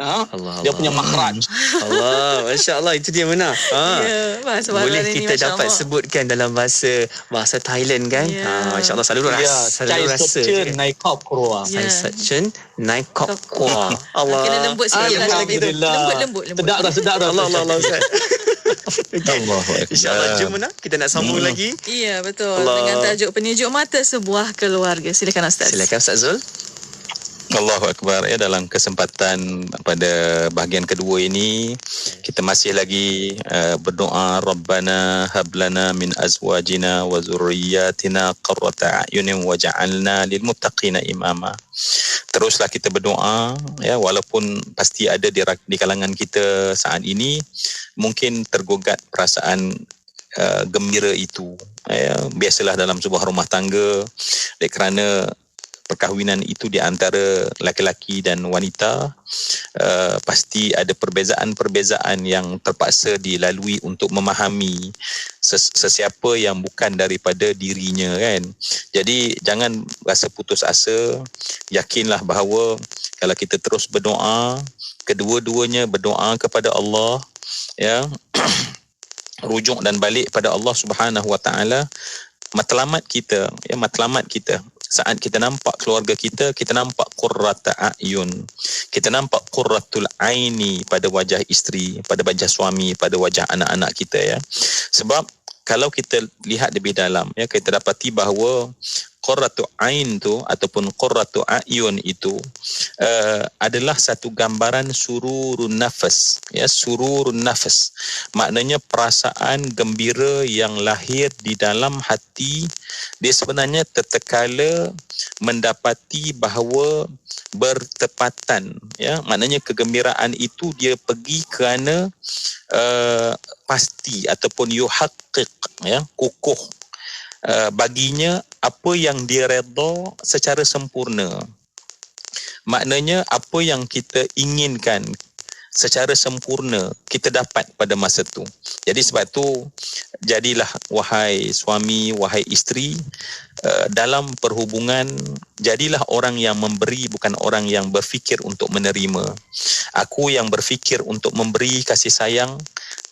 M: Dia punya makhraj.
K: Allah, masya-Allah, itu dia benar. Boleh
J: ini,
K: kita dapat sebutkan dalam bahasa Thailand kan? Masya-Allah, selalu rasa.
M: Naik kop kuah.
K: Cai sot chun, naik kop kuah. Allah.
J: Kena lembut sikit lah. Lembut.
M: Sedap dah.
K: Allah Ustaz. InsyaAllah, jom kita nak sambung lagi.
J: Ya, betul. Dengan tajuk penyejuk mata sebuah keluarga. Silakan Ustaz.
K: Silakan Ustaz Zul.
L: Allahu Akbar. Dalam kesempatan pada bahagian kedua ini kita masih lagi berdoa, Rabbana hablana min azwajina wa zurriyyatina qurrata a'yunin waj'alna lil muttaqina imama. Teruslah kita berdoa, walaupun pasti ada di kalangan kita saat ini mungkin tergugat perasaan gembira itu. Biasalah dalam sebuah rumah tangga, kerana perkahwinan itu di antara laki-laki dan wanita, pasti ada perbezaan-perbezaan yang terpaksa dilalui untuk memahami sesiapa yang bukan daripada dirinya kan. Jadi jangan rasa putus asa, yakinlah bahawa kalau kita terus berdoa, kedua-duanya berdoa kepada Allah, rujuk dan balik pada Allah Subhanahu Wa Taala, matlamat kita. Saat kita nampak keluarga kita, kita nampak qurrata a'yun. Kita nampak qurratul aini pada wajah isteri, pada wajah suami, pada wajah anak-anak kita Sebab kalau kita lihat lebih dalam, kita dapati bahawa qurratu ain tu ataupun qurratu a'yun itu adalah satu gambaran sururun nafas, sururun nafas. Maknanya perasaan gembira yang lahir di dalam hati. Dia sebenarnya tatkala mendapati bahawa bertepatan, maknanya kegembiraan itu dia pergi kerana pasti ataupun yuhaqqiq, kukuh baginya apa yang dia redha secara sempurna. Maknanya apa yang kita inginkan secara sempurna kita dapat pada masa tu. Jadi sebab tu jadilah wahai suami, wahai isteri, dalam perhubungan jadilah orang yang memberi, bukan orang yang berfikir untuk menerima. Aku yang berfikir untuk memberi kasih sayang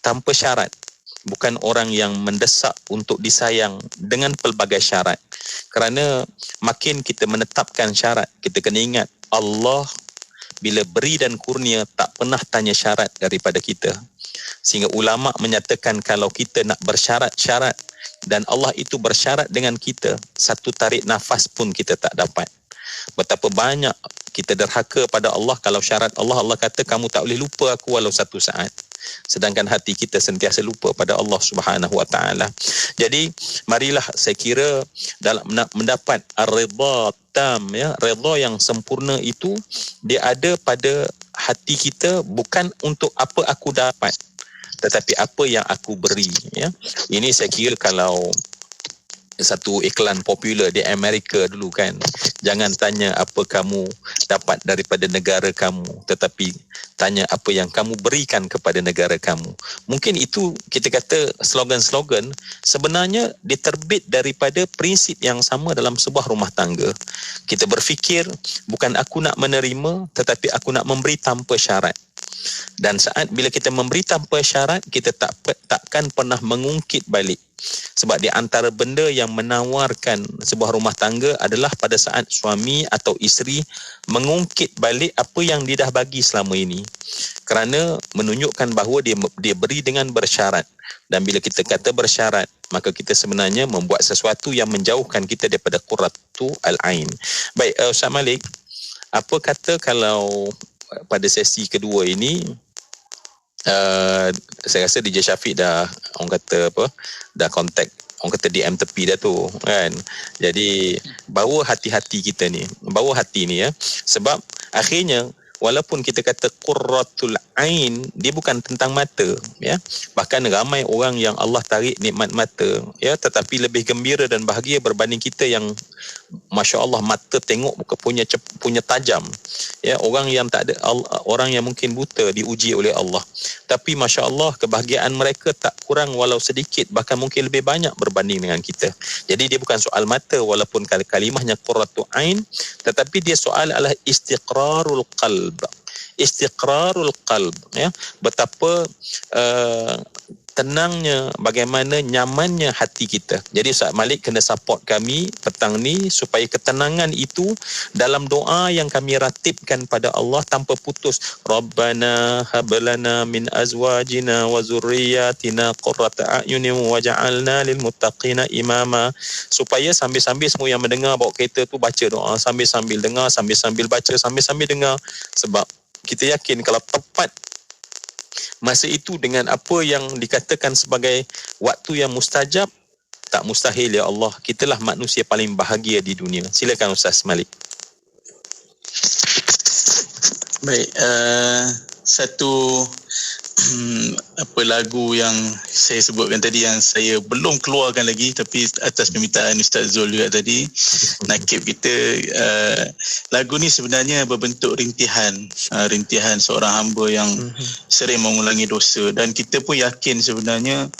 L: tanpa syarat, bukan orang yang mendesak untuk disayang dengan pelbagai syarat. Kerana makin kita menetapkan syarat, kita kena ingat Allah bila beri dan kurnia tak pernah tanya syarat daripada kita. Sehingga ulama menyatakan kalau kita nak bersyarat-syarat dan Allah itu bersyarat dengan kita, satu tarik nafas pun kita tak dapat. Betapa banyak kita derhaka pada Allah kalau syarat Allah kata kamu tak boleh lupa aku walau satu saat. Sedangkan hati kita sentiasa lupa pada Allah Subhanahu Wa Taala. Jadi marilah saya kira dalam mendapat ar-ridha tam, ya, redha yang sempurna itu dia ada pada hati kita, bukan untuk apa aku dapat tetapi apa yang aku beri, ya. Ini saya kira kalau satu iklan popular di Amerika dulu kan, jangan tanya apa kamu dapat daripada negara kamu, tetapi tanya apa yang kamu berikan kepada negara kamu. Mungkin itu kita kata slogan-slogan sebenarnya diterbit daripada prinsip yang sama dalam sebuah rumah tangga. Kita berfikir bukan aku nak menerima tetapi aku nak memberi tanpa syarat. Dan saat bila kita memberi tanpa syarat, kita takkan pernah mengungkit balik. Sebab di antara benda yang menawarkan sebuah rumah tangga adalah pada saat suami atau isteri mengungkit balik apa yang dia dah bagi selama ini. Kerana menunjukkan bahawa dia beri dengan bersyarat. Dan bila kita kata bersyarat, maka kita sebenarnya membuat sesuatu yang menjauhkan kita daripada qurratu al-ain. Baik, Ustaz Malik, apa kata kalau pada sesi kedua ini saya rasa DJ Syafiq dah orang kata apa, dah kontak orang kata DM tepi dah tu kan. Jadi bawa hati-hati kita ni, bawa hati ni, ya. Sebab akhirnya walaupun kita kata qurratul ain, dia bukan tentang mata, ya. Bahkan ramai orang yang Allah tarik nikmat mata, ya, tetapi lebih gembira dan bahagia berbanding kita yang masya-Allah mata tengok punya tajam, ya. Orang yang tak ada, orang yang mungkin buta diuji oleh Allah, tapi masya-Allah kebahagiaan mereka tak kurang walau sedikit, bahkan mungkin lebih banyak berbanding dengan kita. Jadi dia bukan soal mata walaupun kalimahnya qurratul ain, tetapi dia soal adalah istiqrarul qalb. Istiqrarul qalb, ya. Betapa tenangnya, bagaimana nyamannya hati kita. Jadi Ustaz Malik kena support kami petang ni supaya ketenangan itu dalam doa yang kami ratibkan pada Allah tanpa putus. Rabbana hablana min azwajina wa zurriyyatina qurrata a'yunin waj'alna lil muttaqina imama. Supaya sambil-sambil semua yang mendengar bawa kereta tu baca doa, sambil-sambil dengar, sambil-sambil baca, sambil-sambil dengar. Sebab kita yakin kalau tepat masa itu dengan apa yang dikatakan sebagai waktu yang mustajab, tak mustahil ya Allah, kitalah manusia paling bahagia di dunia. Silakan Ustaz Malik.
N: Baik, satu lagu yang saya sebutkan tadi yang saya belum keluarkan lagi, tapi atas permintaan Ustaz Zul juga tadi, nakib kita, lagu ni sebenarnya berbentuk rintihan seorang hamba yang sering mengulangi dosa, dan kita pun yakin sebenarnya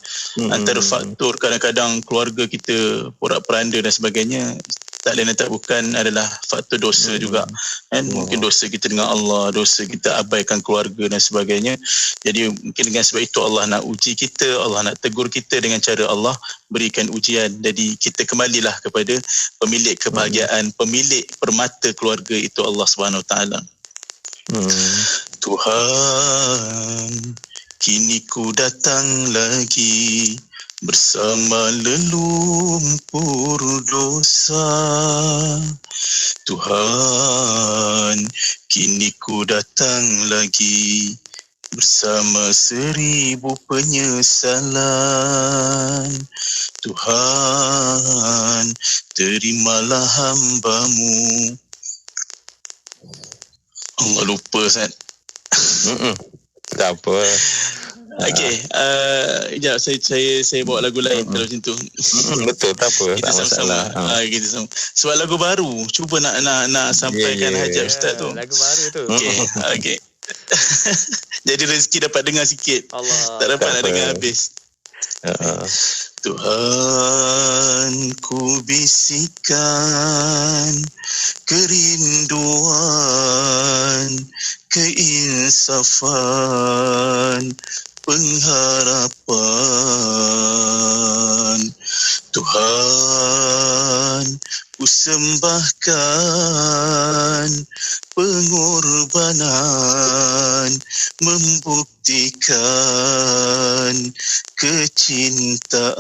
N: antara faktor kadang-kadang keluarga kita porak-peranda dan sebagainya tak lain tak bukan adalah faktor dosa juga kan. Mungkin dosa kita dengan Allah, dosa kita abaikan keluarga dan sebagainya. Jadi mungkin dengan sebab itu Allah nak uji kita, Allah nak tegur kita dengan cara Allah berikan ujian. Jadi kita kembalilah kepada pemilik kebahagiaan, pemilik permata keluarga, itu Allah Subhanahu Wa Taala. Tuhan, kini ku datang lagi bersama lelumpur dosa. Tuhan, kini ku datang lagi bersama 1000 penyesalan. Tuhan, terimalah hamba-Mu. Allah lupa Ustaz.
L: Tak apa.
N: Okey, sekejap saya bawa lagu lain kalau macam tu.
L: Betul, tak apa.
N: Kita sama-sama. Kita sama. Sebab lagu baru, cuba nak sampaikan hajat Ustaz tu.
K: Lagu baru tu.
N: Okey. Jadi rezeki dapat dengar sikit.
K: Allah.
N: Tak dapat nak dengar habis. Tuhan, ku bisikan kerinduan, keinsafan, pengharapan. Tuhan, ku sembahkan pengorbanan
A: pengorbanan membuktikan kecintaan.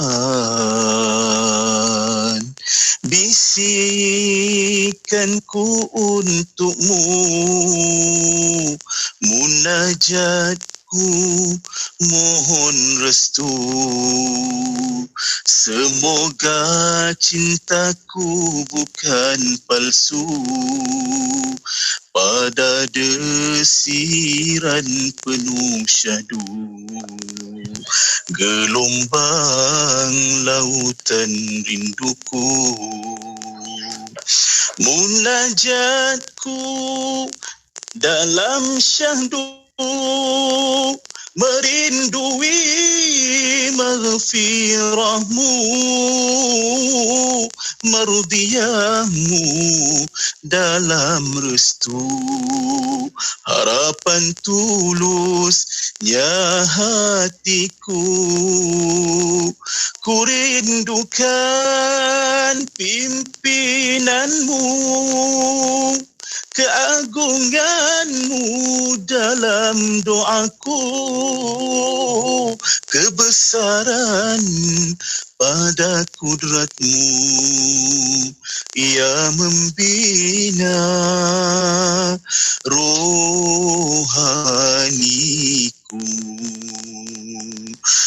A: Bisikanku untukmu, munajatku mohon restu. Semoga cintaku bukan palsu pada desiran penuh syahdu. Gelombang lautan rinduku, munajatku dalam syahdu, merindui maghfirahmu, mardiahmu dalam restu. Harapan tulusnya hatiku, ku rindukan pimpinanmu, keagunganmu dalam doaku, kebesaran pada kudratmu, ia membina rohaniku.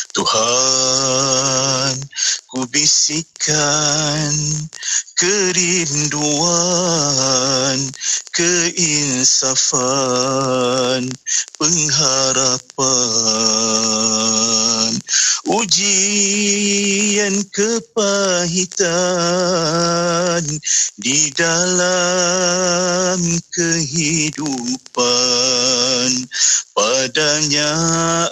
A: Tuhan, ku bisikkan kerinduan, keinsafan, pengharapan, ujian kepahitan di dalam kehidupan. Padanya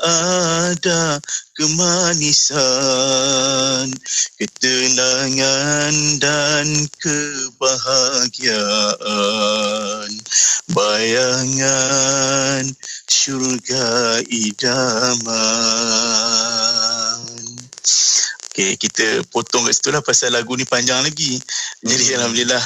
A: ada kemanisan, ketenangan dan kebahagiaan, bayangan syurga idaman. Okey, kita potong kat situ lah pasal lagu ni panjang lagi. Jadi alhamdulillah,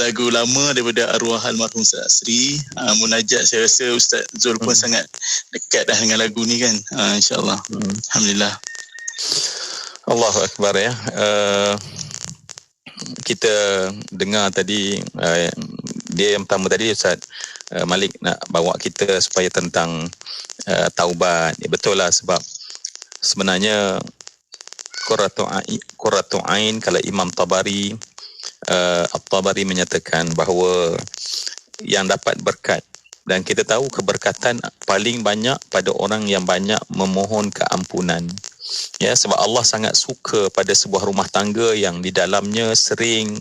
A: lagu lama daripada arwah almarhum Ustaz Asri. Munajat, saya rasa Ustaz Zul pun sangat dekat dah dengan lagu ni kan. InsyaAllah. Alhamdulillah.
L: Allahu Akbar ya. Kita dengar tadi, dia yang pertama tadi Ustaz Malik nak bawa kita supaya tentang taubat. Betul lah, sebab sebenarnya Qurratu Ain, kalau Imam Tabari At-Tabari menyatakan bahawa yang dapat berkat, dan kita tahu keberkatan paling banyak pada orang yang banyak memohon keampunan. Ya, sebab Allah sangat suka pada sebuah rumah tangga yang di dalamnya sering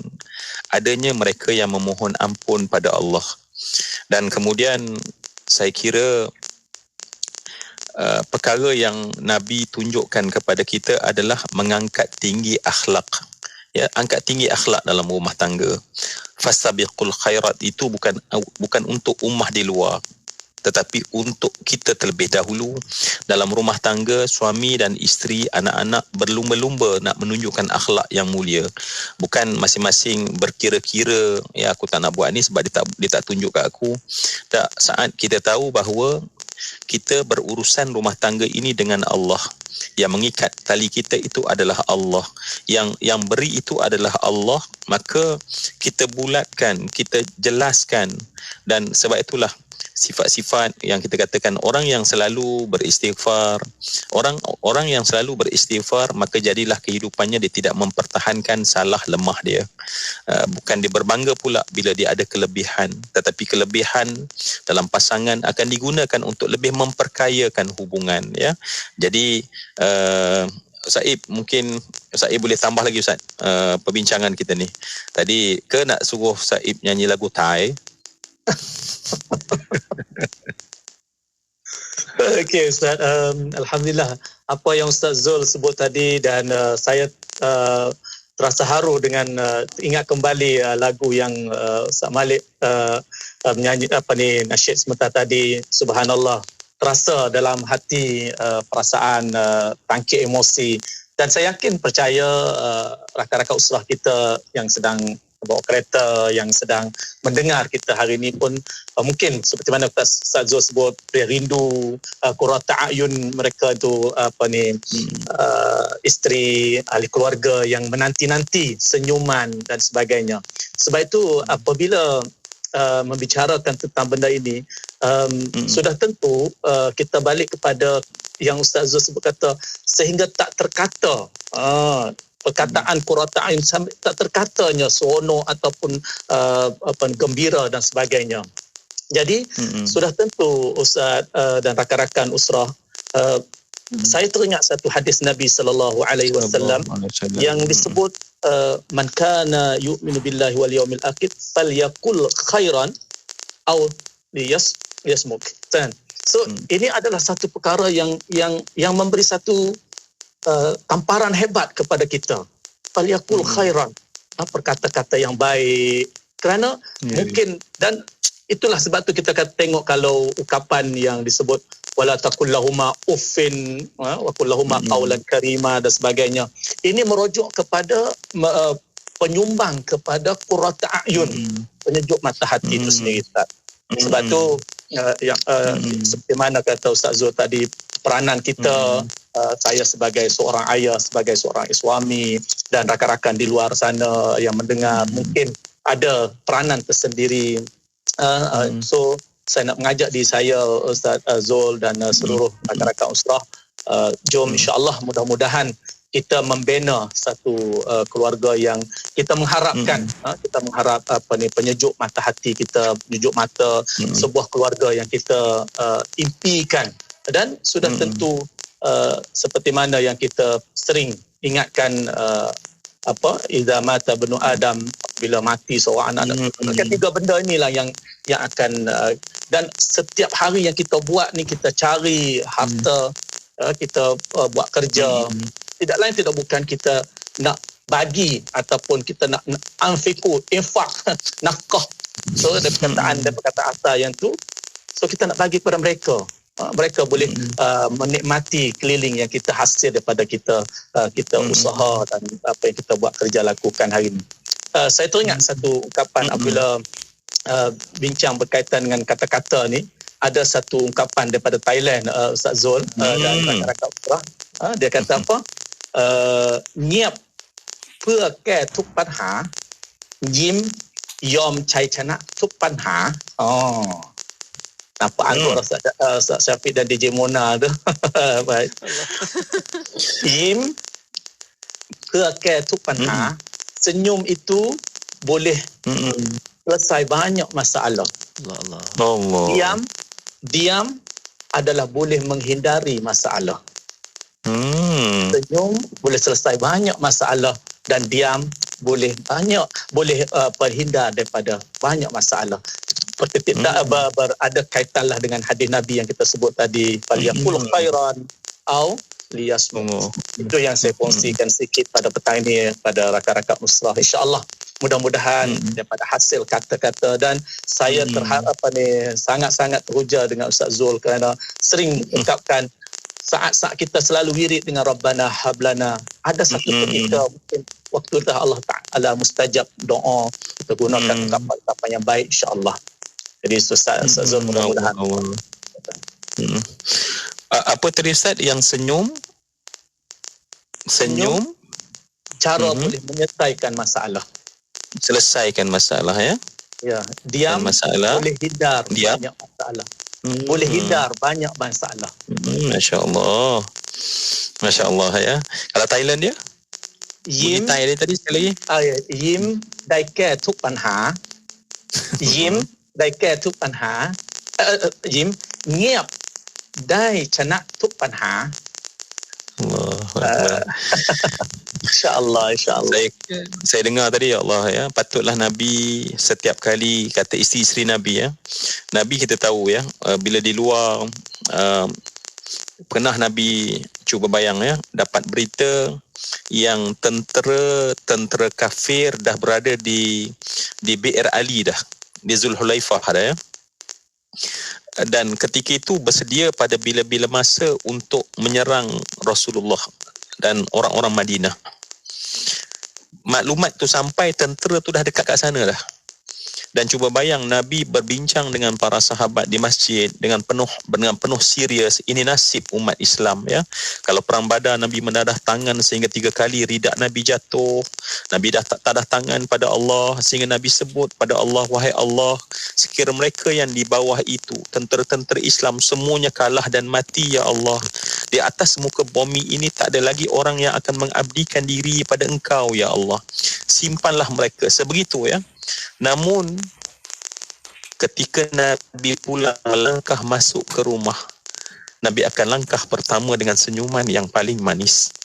L: adanya mereka yang memohon ampun pada Allah. Dan kemudian saya kira perkara yang Nabi tunjukkan kepada kita adalah mengangkat tinggi akhlak. Ya, angkat tinggi akhlak dalam rumah tangga. Fastabiqul khairat itu bukan untuk ummah di luar, tetapi untuk kita terlebih dahulu dalam rumah tangga, suami dan isteri, anak-anak berlumba-lumba nak menunjukkan akhlak yang mulia. Bukan masing-masing berkira-kira, ya aku tak nak buat ni sebab dia tak tunjuk kat aku. Tak, saat kita tahu bahawa kita berurusan rumah tangga ini dengan Allah, yang mengikat tali kita itu adalah Allah, yang beri itu adalah Allah, maka kita bulatkan, kita jelaskan. Dan sebab itulah sifat-sifat yang kita katakan orang yang selalu beristighfar, orang yang selalu beristighfar, maka jadilah kehidupannya dia tidak mempertahankan salah lemah dia. Bukan dia berbangga pula bila dia ada kelebihan, tetapi kelebihan dalam pasangan akan digunakan untuk lebih memperkayakan hubungan, ya. Jadi Saib, mungkin Saib boleh tambah lagi Ustaz perbincangan kita ni. Tadi ke nak suruh Saib nyanyi lagu Thai?
M: Okey Ustaz, alhamdulillah apa yang Ustaz Zul sebut tadi, dan saya terasa haru dengan ingat kembali lagu yang Ustaz Malik menyanyi nasyid sebentar tadi. Subhanallah, terasa dalam hati perasaan tangkit emosi, dan saya yakin percaya rakan-rakan usrah kita yang sedang bawa kereta yang sedang mendengar kita hari ini pun mungkin seperti mana Ustaz Zul sebut, dia rindu qurrata a'yun mereka tu isteri, ahli keluarga yang menanti-nanti senyuman dan sebagainya. Sebab itu apabila membicarakan tentang benda ini, sudah tentu kita balik kepada yang Ustaz Zul sebut kata, sehingga tak terkata perkataan qurrata a'yun sampai tak terkatanya seronok ataupun gembira dan sebagainya. Jadi sudah tentu Ustaz dan rakan-rakan usrah, saya teringat satu hadis Nabi sallallahu alaihi wasallam yang disebut man kana yu'minu billahi wal yawmil akhir falyaqul khairan aw liyasmut. So ini adalah satu perkara yang memberi satu tamparan hebat kepada kita. Falyaqul khairan, perkata-kata yang baik, kerana mungkin, dan itulah sebab tu kita tengok kalau ukapan yang disebut wala taqul lahuma uffin wa qul lahuma qawlan karima dan sebagainya, ini merujuk kepada penyumbang kepada qurrata a'yun, penyejuk mata hati itu sendiri, Ustaz. Sebab tu seperti mana kata Ustaz Zul tadi, peranan kita, saya sebagai seorang ayah, sebagai seorang suami, dan rakan-rakan di luar sana yang mendengar mungkin ada peranan tersendiri. So saya nak mengajak diri saya, Ustaz Zul dan seluruh rakan-rakan usrah, jom insya-Allah mudah-mudahan kita membina satu keluarga yang kita mengharapkan, kita mengharap penyejuk mata hati kita, penyejuk mata sebuah keluarga yang kita impikan. Dan sudah tentu seperti mana yang kita sering ingatkan, idza mata ibnu Adam, bila mati seorang anak. Ketiga benda inilah yang akan, dan setiap hari yang kita buat ni, kita cari harta, kita buat kerja, tidak lain tidak bukan kita nak bagi ataupun kita nak anfiku, infak, nafkah. So ada perkataan asal yang tu, so kita nak bagi kepada mereka. Mereka boleh menikmati keliling yang kita hasil daripada kita usaha dan apa yang kita buat kerja lakukan hari ini. Saya teringat satu ukapan apabila bincang berkaitan dengan kata-kata ni. Ada satu ungkapan daripada Thailand, Ustaz Zul dan rakan-rakan usrah. Dia kata apa? Ngiap พื่อแก้ทุกปัญหายิ้มยอมชัยชนะทุกปัญหา. Nampak anggur Ustaz Syafiq dan DJ Mona tu. Baik. Im ke tu panha, senyum itu boleh selesai banyak masalah. Allah. Diam adalah boleh menghindari masalah. Senyum boleh selesai banyak masalah, dan diam boleh terhindar daripada banyak masalah. Seperti tidak ada kaitanlah dengan hadis Nabi yang kita sebut tadi, falyaqul khairan au liyasmut. Itu yang saya kongsikan sikit pada petang ini pada rakan-rakan usrah. InsyaAllah mudah-mudahan daripada hasil kata-kata, dan saya terharap sangat-sangat teruja dengan Ustaz Zul kerana sering ucapkan saat-saat kita selalu wirid dengan Rabbana hablana. Ada satu ketika mungkin waktu Allah Ta'ala mustajab doa, kita gunakan ungkapan-ungkapan yang baik insyaAllah. Jadi Ustaz Zul mudah-mudahan.
L: Apa tadi Ustaz yang senyum? Senyum
M: cara boleh menyelesaikan masalah.
L: Selesaikan masalah ya.
M: Ya, diam
L: masalah.
M: Boleh hindar banyak masalah. Boleh hindar banyak masalah.
L: Masya-Allah. Masya-Allah ya. Kalau Thailand dia?
M: Yim
L: Thai dia tadi sekali lagi.
M: Yim dai ke tuk panha. Yimได้แก้ทุกปัญหายิ้มเงียบได้ชนะทุกปัญหา InsyaAllah.
L: Saya dengar tadi ya Allah ya, patutlah Nabi setiap kali kata isteri-isteri Nabi ya. Nabi kita tahu ya, bila di luar pernah Nabi cuba bayang ya, dapat berita yang tentera kafir dah berada di Bi'r Ali dah, di Zulhulaifah ada ya. Dan ketika itu bersedia pada bila-bila masa untuk menyerang Rasulullah dan orang-orang Madinah. maklumat tu sampai, tentera tu dah dekat kat sana dah. Dan cuba bayang, Nabi berbincang dengan para sahabat di masjid dengan penuh serius. Ini nasib umat Islam, ya. Kalau perang Badar, Nabi mendadah tangan sehingga 3 kali ridak Nabi jatuh. Nabi dah tadah tangan pada Allah sehingga Nabi sebut pada Allah, wahai Allah, sekiranya mereka yang di bawah itu, tentera-tentera Islam, semuanya kalah dan mati, ya Allah, di atas muka bumi ini tak ada lagi orang yang akan mengabdikan diri pada Engkau, ya Allah. Simpanlah mereka. Sebegitu, ya. Namun ketika Nabi pulang melangkah masuk ke rumah, Nabi akan langkah pertama dengan senyuman yang paling manis.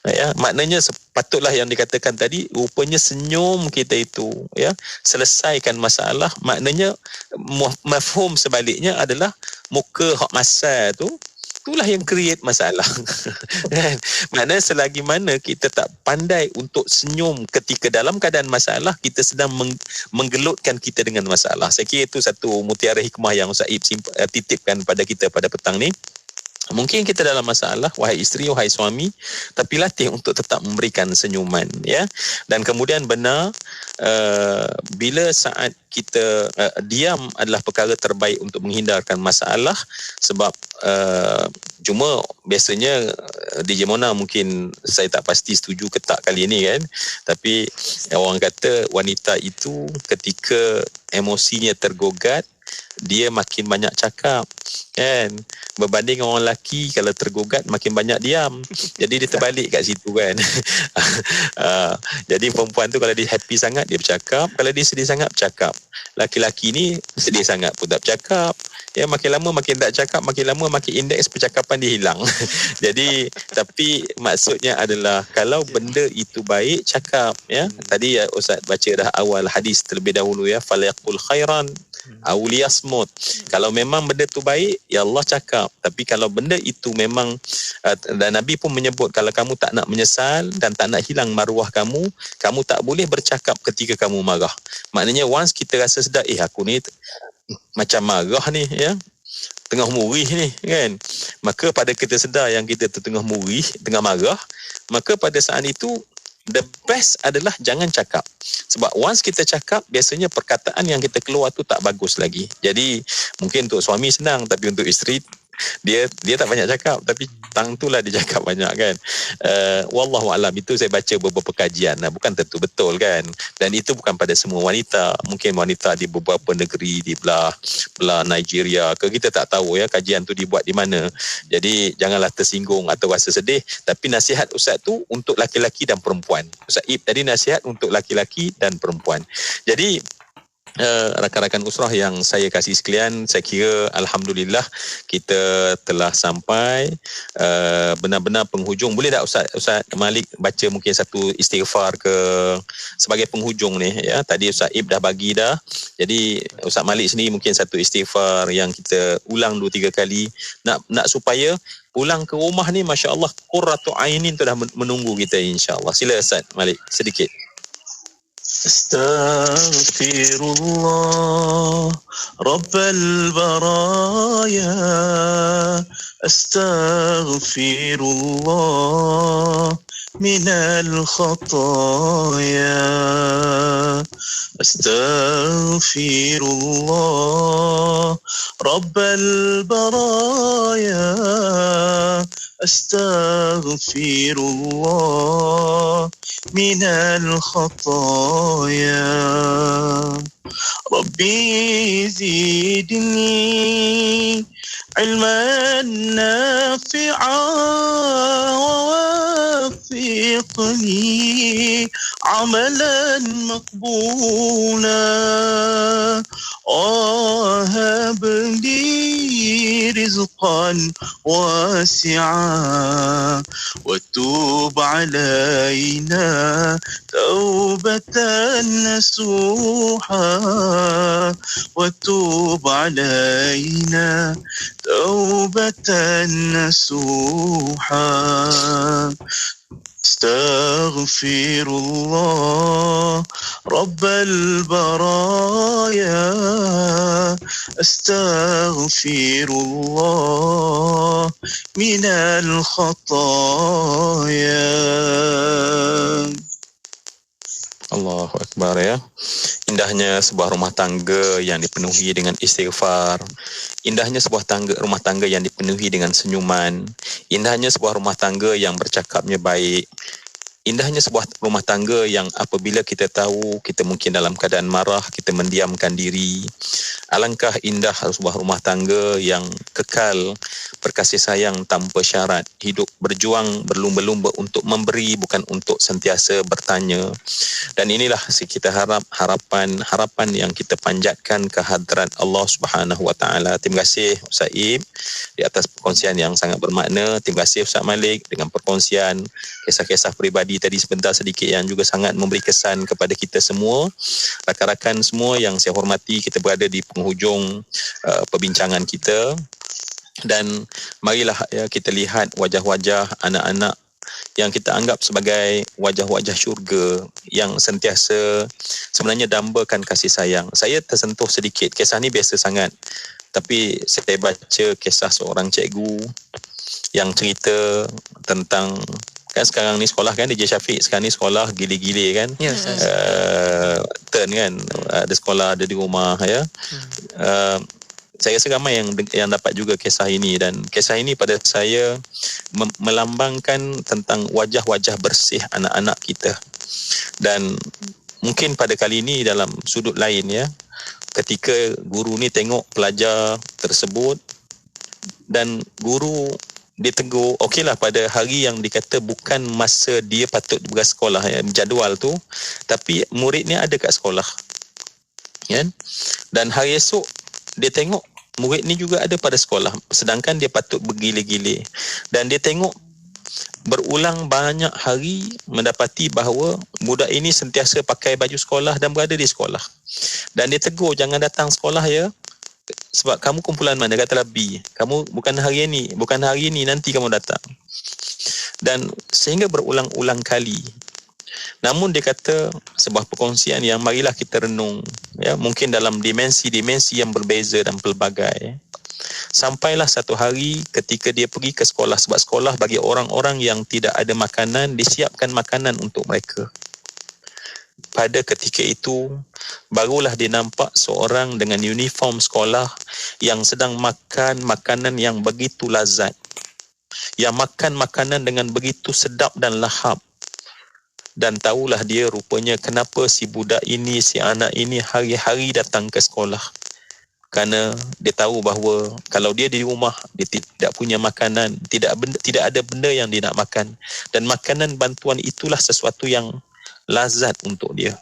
L: Ya, maknanya sepatutlah yang dikatakan tadi, rupanya senyum kita itu, ya, selesaikan masalah. Maknanya mafhum sebaliknya adalah muka hak masa tu, itulah yang create masalah. Maknanya selagi mana kita tak pandai untuk senyum ketika dalam keadaan masalah, kita sedang menggelutkan kita dengan masalah. Saya kira itu satu mutiara hikmah yang Ustaz Ib titipkan pada kita pada petang ni. Mungkin kita dalam masalah, wahai isteri, wahai suami, tapi latih untuk tetap memberikan senyuman, ya. Dan kemudian benar, bila saat kita diam adalah perkara terbaik untuk menghindarkan masalah. Sebab cuma biasanya DJ Mona, mungkin saya tak pasti setuju ke tak kali ini, kan, tapi orang kata wanita itu ketika emosinya tergogat, dia makin banyak cakap, kan, berbanding orang lelaki kalau tergogat makin banyak diam. Jadi dia terbalik kat situ, kan. Jadi perempuan tu kalau dia happy sangat dia bercakap, kalau dia sedih sangat bercakap. Laki-laki ni sedih sangat pun tak bercakap, ya, makin lama makin tak cakap, makin lama makin indeks percakapan dia hilang. Jadi tapi maksudnya adalah kalau benda itu baik, cakap, ya. Tadi Ustaz baca dah awal hadis terlebih dahulu, ya, falyaqul khairan aw liyasmut. Kalau memang benda tu baik, ya Allah cakap. Tapi kalau benda itu memang dan Nabi pun menyebut, kalau kamu tak nak menyesal dan tak nak hilang maruah kamu, kamu tak boleh bercakap ketika kamu marah. Maknanya once kita rasa sedar, aku ni macam marah ni, ya, tengah murih ni, kan, maka pada kita sedar yang kita tu tengah murih, tengah marah, maka pada saat itu the best adalah jangan cakap. Sebab once kita cakap, biasanya perkataan yang kita keluar tu tak bagus lagi. Jadi mungkin untuk suami senang, tapi untuk isteri dia tak banyak cakap, tapi tang tu lah dia cakap banyak, kan. Wallahu alam, itu saya baca beberapa kajian, bukan tentu betul, kan. Dan itu bukan pada semua wanita. Mungkin wanita di beberapa negeri di belah Nigeria ke, kita tak tahu, ya, kajian tu dibuat di mana. Jadi janganlah tersinggung atau rasa sedih. Tapi nasihat Ustaz tu untuk laki-laki dan perempuan. Ustaz Ib tadi nasihat untuk laki-laki dan perempuan. Jadi rakan-rakan usrah yang saya kasih sekalian, saya kira alhamdulillah kita telah sampai benar-benar penghujung. Boleh tak Ustaz Malik baca mungkin satu istighfar ke sebagai penghujung ni, ya. Tadi Ustaz Ib dah bagi dah. Jadi Ustaz Malik sendiri mungkin satu istighfar yang kita ulang 2-3 kali, nak supaya pulang ke rumah ni masya-Allah qurratu ainin tu dah menunggu kita, insya-Allah. Sila Ustaz Malik sedikit.
A: أستغفر الله رب البرايا أستغفر الله من الخطايا أستغفر الله رب البرايا أستغفر الله من الخطايا ربي زدني علما نافعا ووفقني عملا مقبولا وهب لي رزقا واسعا وتوب علينا توبة نصوحا وتوب علينا توبة نصوحا أستغفر الله رب البرايا أستغفر الله من الخطايا.
L: Allahu Akbar ya. Indahnya sebuah rumah tangga yang dipenuhi dengan istighfar. Indahnya sebuah rumah tangga yang dipenuhi dengan senyuman. Indahnya sebuah rumah tangga yang bercakapnya baik. Indahnya sebuah rumah tangga yang apabila kita tahu kita mungkin dalam keadaan marah, kita mendiamkan diri. Alangkah indah sebuah rumah tangga yang kekal berkasih sayang tanpa syarat. Hidup berjuang berlumba-lumba untuk memberi, bukan untuk sentiasa bertanya. Dan inilah kita harapan yang kita panjatkan ke hadrat Allah Subhanahu Wa Taala. Terima kasih Ustaz Ib di atas perkongsian yang sangat bermakna. Terima kasih Ustaz Malik dengan perkongsian kisah-kisah peribadi tadi sebentar sedikit yang juga sangat memberi kesan kepada kita semua. Rakan-rakan semua yang saya hormati, kita berada di penghujung perbincangan kita, dan marilah kita lihat wajah-wajah anak-anak yang kita anggap sebagai wajah-wajah syurga yang sentiasa sebenarnya dambakan kasih sayang. Saya tersentuh sedikit, kisah ni biasa sangat, tapi saya baca kisah seorang cikgu yang cerita tentang, kan sekarang ni sekolah kan, DJ Syafiq sekarang ni sekolah gile-gile kan, turn kan, ada sekolah, ada di rumah ya. Saya rasa ramai yang dapat juga kisah ini, dan kisah ini pada saya melambangkan tentang wajah-wajah bersih anak-anak kita. Dan mungkin pada kali ini dalam sudut lain ya, ketika guru ni tengok pelajar tersebut dan guru dia tegur, okeylah pada hari yang dikata bukan masa dia patut bersekolah ya, jadual tu, tapi murid ni ada kat sekolah kan, dan hari esok dia tengok murid ni juga ada pada sekolah, sedangkan dia patut bergile-gile, dan dia tengok berulang banyak hari mendapati bahawa budak ini sentiasa pakai baju sekolah dan berada di sekolah, dan dia tegur, jangan datang sekolah ya, sebab kamu kumpulan mana? Katalah B. Kamu bukan hari ini, nanti kamu datang. Dan sehingga berulang-ulang kali. Namun dia kata sebuah perkongsian yang marilah kita renung ya, mungkin dalam dimensi-dimensi yang berbeza dan pelbagai. Sampailah satu hari ketika dia pergi ke sekolah, sebab sekolah bagi orang-orang yang tidak ada makanan, disiapkan makanan untuk mereka. Pada ketika itu, barulah dia nampak seorang dengan uniform sekolah yang sedang makan makanan yang begitu lazat. Yang makan makanan dengan begitu sedap dan lahap. Dan tahulah dia rupanya kenapa si budak ini, si anak ini hari-hari datang ke sekolah. Kerana dia tahu bahawa kalau dia di rumah, dia tidak punya makanan, tidak ada benda yang dia nak makan. Dan makanan bantuan itulah sesuatu yang lazat untuk dia.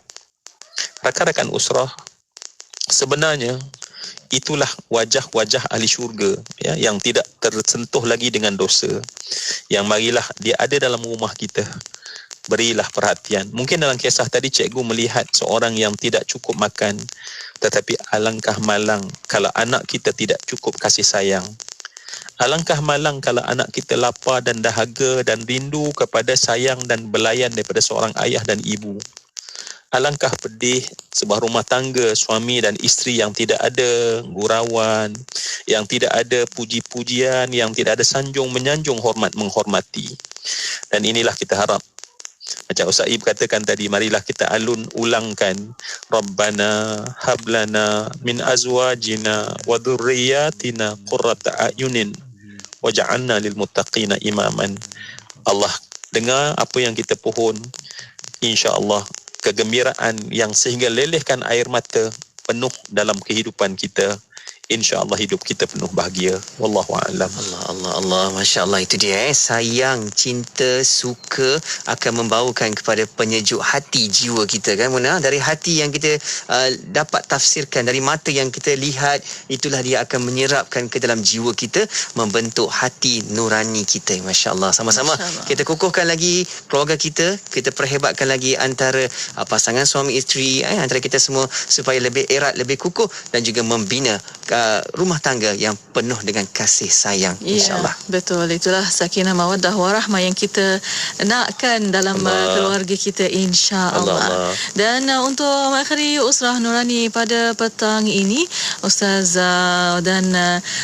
L: Rakan-rakan usrah, sebenarnya itulah wajah-wajah ahli syurga ya, yang tidak tersentuh lagi dengan dosa. Yang marilah dia ada dalam rumah kita, berilah perhatian. Mungkin dalam kisah tadi cikgu melihat seorang yang tidak cukup makan, tetapi alangkah malang kalau anak kita tidak cukup kasih sayang. Alangkah malang kalau anak kita lapar dan dahaga dan rindu kepada sayang dan belayan daripada seorang ayah dan ibu. Alangkah pedih sebuah rumah tangga suami dan isteri yang tidak ada gurauan, yang tidak ada puji-pujian, yang tidak ada sanjung menyanjung, hormat menghormati. Dan inilah kita harap, macam Ustaz Ib katakan tadi, marilah kita ulangkan Rabbana hablana min azwajina wa dhurriyyatina qurrata a'yunin waj'alna lil muttaqina imaman. Allah dengar apa yang kita pohon, insya-Allah kegembiraan yang sehingga lelehkan air mata penuh dalam kehidupan kita. InsyaAllah hidup kita penuh bahagia. Wallahu a'lam.
K: Allah, Masya Allah, itu dia sayang, cinta, suka akan membawakan kepada penyejuk hati jiwa kita kan Mona. Dari hati yang kita dapat tafsirkan, dari mata yang kita lihat, itulah dia akan menyerapkan ke dalam jiwa kita, membentuk hati nurani kita. Masya Allah. Sama-sama kita kukuhkan lagi keluarga kita, kita perhebatkan lagi antara pasangan suami isteri, antara kita semua, supaya lebih erat, lebih kukuh, dan juga membina rumah tangga yang penuh dengan kasih sayang, insya-Allah.
J: Betul, itulah sakinah mawaddah warahmah yang kita nakkan dalam keluarga kita, insya-Allah. Dan untuk mengakhiri Usrah Nurani pada petang ini, Ustaz dan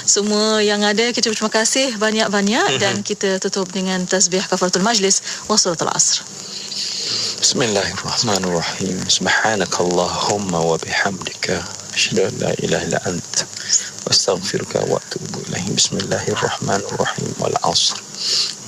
J: semua yang ada, kita berterima kasih banyak-banyak dan kita tutup dengan tasbih kafaratul majlis wa suratul asr.
L: Bismillahirrahmanirrahim. Subhanakallahumma wa bihamdika asyhadu an la ilaha illa anta wastaghfiruka wa atubu ilaik. Bismillahirrahmanirrahim. Wal 'asr.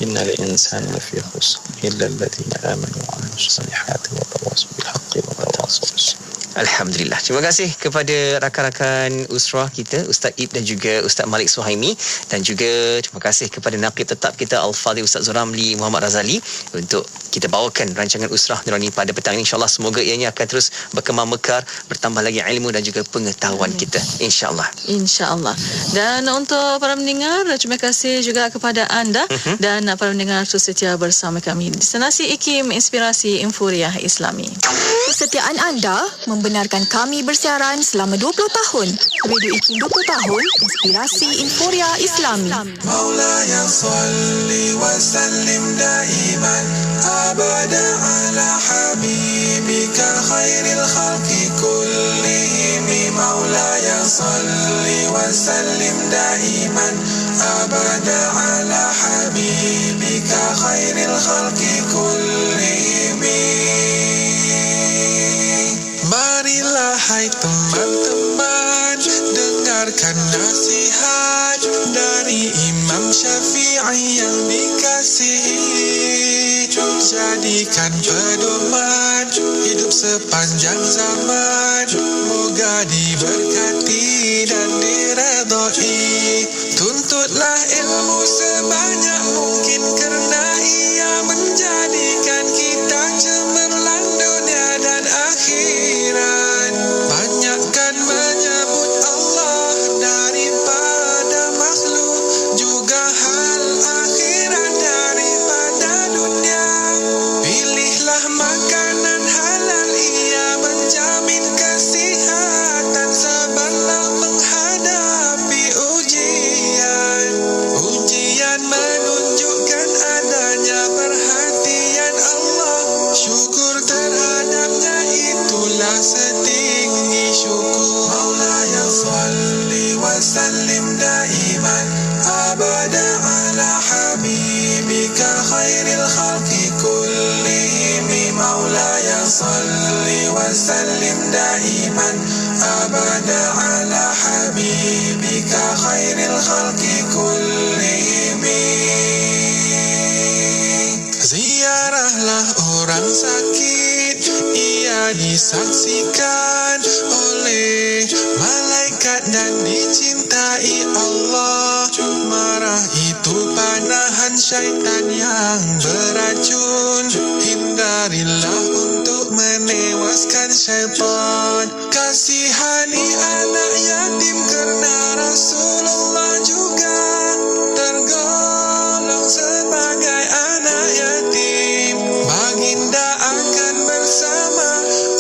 L: Innal insana lafi khusr illa alladhina amanu wa 'amilus solihati wa tawassaw bil haqqi wa tawassaw bis sabr.
K: Alhamdulillah. Terima kasih kepada rakan-rakan usrah kita, Ustaz Ib dan juga Ustaz Malik Suhaimi, dan juga terima kasih kepada naqib tetap kita Al-Fadhil Ustaz Zuramli Muhammad Razali untuk kita bawakan rancangan usrah nurani pada petang ini. InsyaAllah semoga ianya akan terus berkembang mekar, bertambah lagi ilmu dan juga pengetahuan kita. InsyaAllah.
J: InsyaAllah. Dan untuk para pendengar, terima kasih juga kepada anda dan para pendengar terus setia bersama kami. Destinasi IKIM, Inspirasi Inforia Islami.
I: Kesetiaan anda membenarkan kami bersiaran selama 20 tahun. Radio IKIM 20 tahun, Inspirasi Inforia Islami.
D: Maulaya salli wa sallim daiman abada ala habibika khairil khalqi kullihim. Maulaya salli wa sallim daiman abada ala habibika khairil khalqi kullihim. Marilah hai teman-teman, dengarkan nasihat dari Imam Syafi'i yang dikasihi. Jadikan pedoman hidup sepanjang zaman, moga diberkati dan diredai. Tuntutlah ilmu sebanyak mungkin, kerana ia menjadikan kita cemerlang dunia dan akhirat. Banyakkan menyebut Allah daripada makhluk, juga hal akhirat daripada dunia. Pilihlah makanan halal, ia menjamin kesihatan. Sabarlah menghadapi ujian. Ujian menunjukkan adanya perhatian Allah. Syukur terhadapnya, itulah setinggi syukur. Maulaya salli wa sallim daiman abada ala habibika khairil khalqi kullihim. Maulaya salli wa sallim daiman abada ala habibika khairil khalqi kullihim. Ziarahlah orang sakit, ia disaksikan oleh malaikat dan dicintai Allah. Marah itu panahan syaitan yang beracun, hindarilah untuk menewaskan syaitan. Kasihani anak yatim, kerana Rasulullah juga tergolong sebagai anak yatim. Baginda akan bersama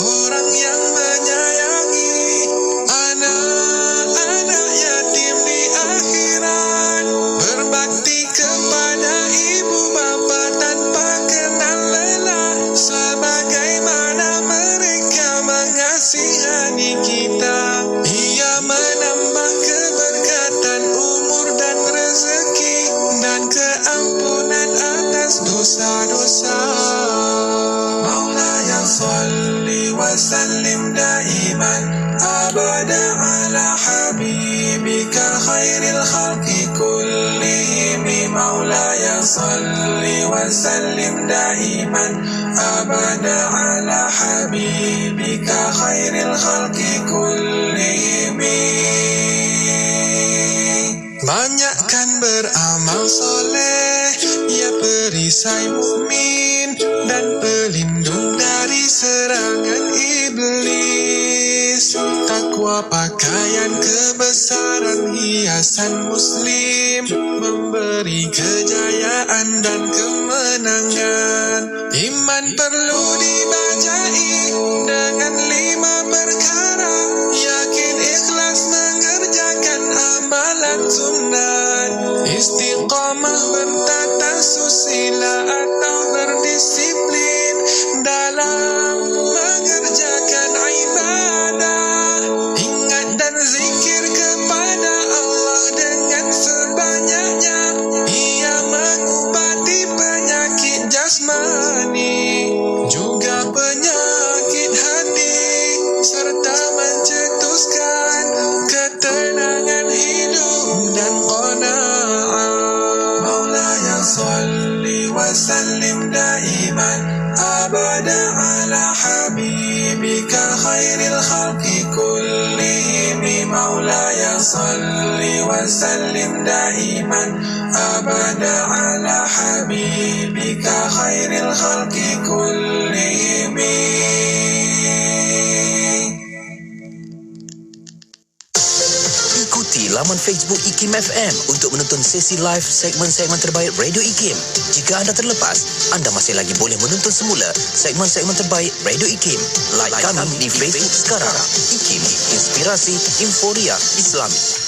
D: orang yang menyayangi anak-anak yatim di akhirat. Berbakti kepada ibu bapa tanpa kenal lelah, sebagaimana mereka mengasihani kita. Ia menambah keberkatan umur dan rezeki, dan keampunan atas dosa-dosa. Maulaya salli wa sallim daiman abada ala habibika khairil khalqi kullihim. Maulaya salli wa sallim daiman abada ala habibika khairil khalqi kullihim. Banyakkan beramal soleh, ya perisai mukmin dan pelindung dari serangan iblis. Takwa pakaian kebesaran, hiasan muslim, memberi kejayaan dan kemenangan. Iman perlu dibajai dengan 5 perkara, yakin ikhlas mengerjakan amalan sunat, istiqamah bertata susila atau berdisiplin dalam mengerjakan ibadah. Ingat dan zikir kepada Allah dengan sebanyaknya, ia mengubati penyakit jasmani, juga وسلم دائما أبدا على حبيبك خير الخلق كلهم.
E: Ikuti laman Facebook IKIM FM untuk menonton sesi live segmen-segmen terbaik Radio IKIM. Jika anda terlepas, anda masih lagi boleh menonton semula segmen-segmen terbaik Radio IKIM. Like kami di Facebook sekarang. IKIM, Inspirasi Inforia Islami.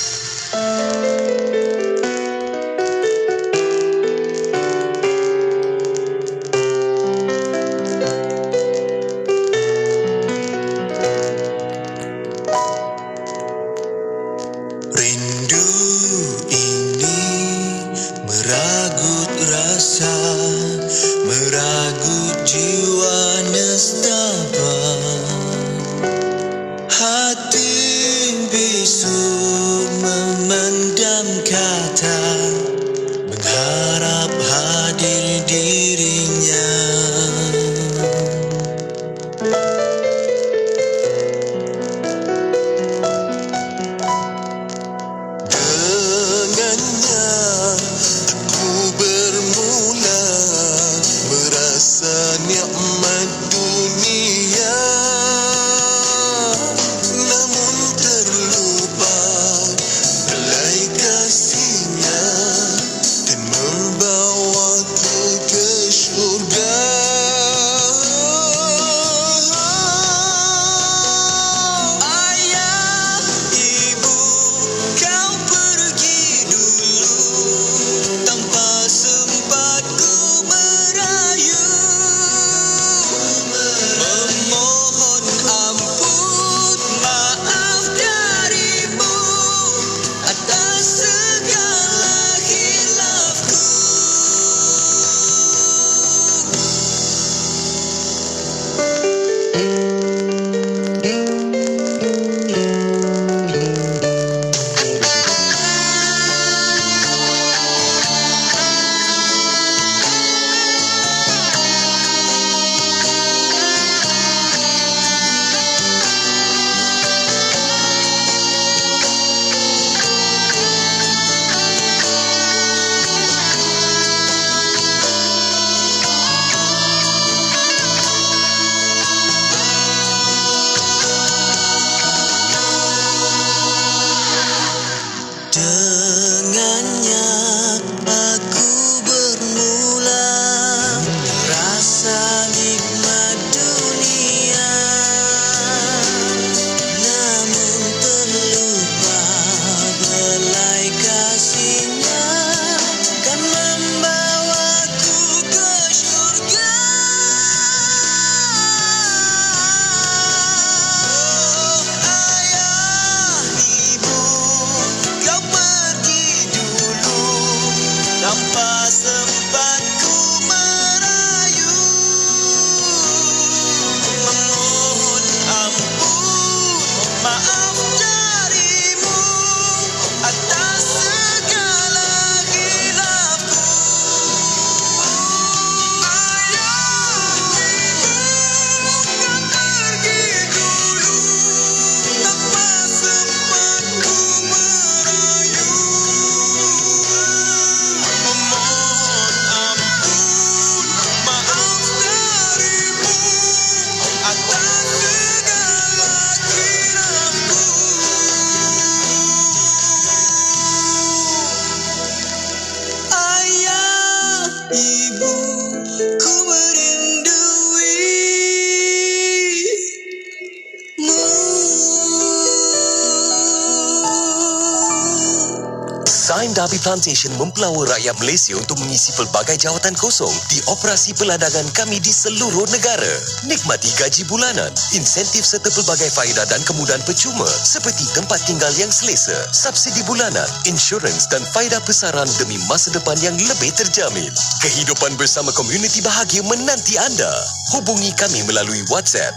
Q: Saim Darby Plantation mempelawa rakyat Malaysia untuk mengisi pelbagai jawatan kosong di operasi peladangan kami di seluruh negara. Nikmati gaji bulanan, insentif serta pelbagai faedah dan kemudahan percuma seperti tempat tinggal yang selesa, subsidi bulanan, insurans dan faedah besaran demi masa depan yang lebih terjamin. Kehidupan bersama komuniti bahagia menanti anda. Hubungi kami melalui WhatsApp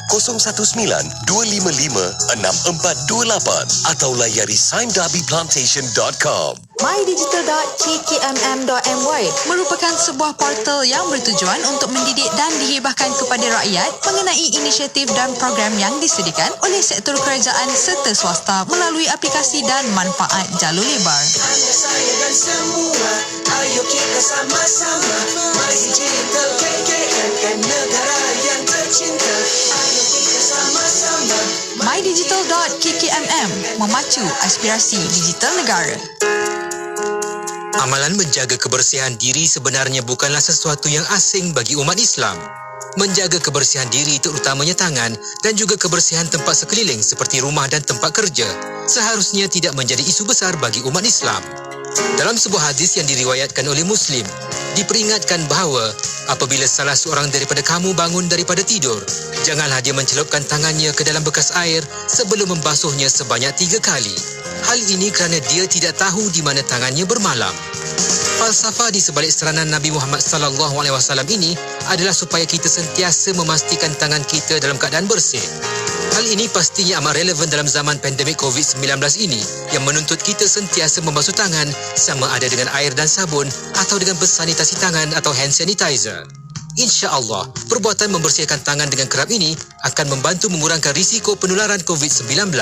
Q: 019-255-6428 atau layari signdarbyplantation.com.
R: mydigital.kkmm.my merupakan sebuah portal yang bertujuan untuk mendidik dan dihibahkan kepada rakyat mengenai inisiatif dan program yang disediakan oleh sektor kerajaan serta swasta melalui aplikasi dan manfaat jalur lebar.
D: Saya dan semua, ayo kita sama-sama. My Digital KKM, negara yang tercinta. Ayo kita sama-sama.
R: mydigital.kkmm memacu aspirasi digital negara.
F: Amalan menjaga kebersihan diri sebenarnya bukanlah sesuatu yang asing bagi umat Islam. Menjaga kebersihan diri terutamanya tangan dan juga kebersihan tempat sekeliling seperti rumah dan tempat kerja seharusnya tidak menjadi isu besar bagi umat Islam. Dalam sebuah hadis yang diriwayatkan oleh Muslim, diperingatkan bahawa apabila salah seorang daripada kamu bangun daripada tidur, janganlah dia mencelupkan tangannya ke dalam bekas air sebelum membasuhnya sebanyak 3 kali. Hal ini kerana dia tidak tahu di mana tangannya bermalam. Falsafah di sebalik seranan Nabi Muhammad SAW ini adalah supaya kita sentiasa memastikan tangan kita dalam keadaan bersih. Hal ini pastinya amat relevan dalam zaman pandemik COVID-19 ini yang menuntut kita sentiasa membasuh tangan sama ada dengan air dan sabun atau dengan bersanitasi tangan atau hand sanitizer. InsyaAllah, perbuatan membersihkan tangan dengan kerap ini akan membantu mengurangkan risiko penularan COVID-19.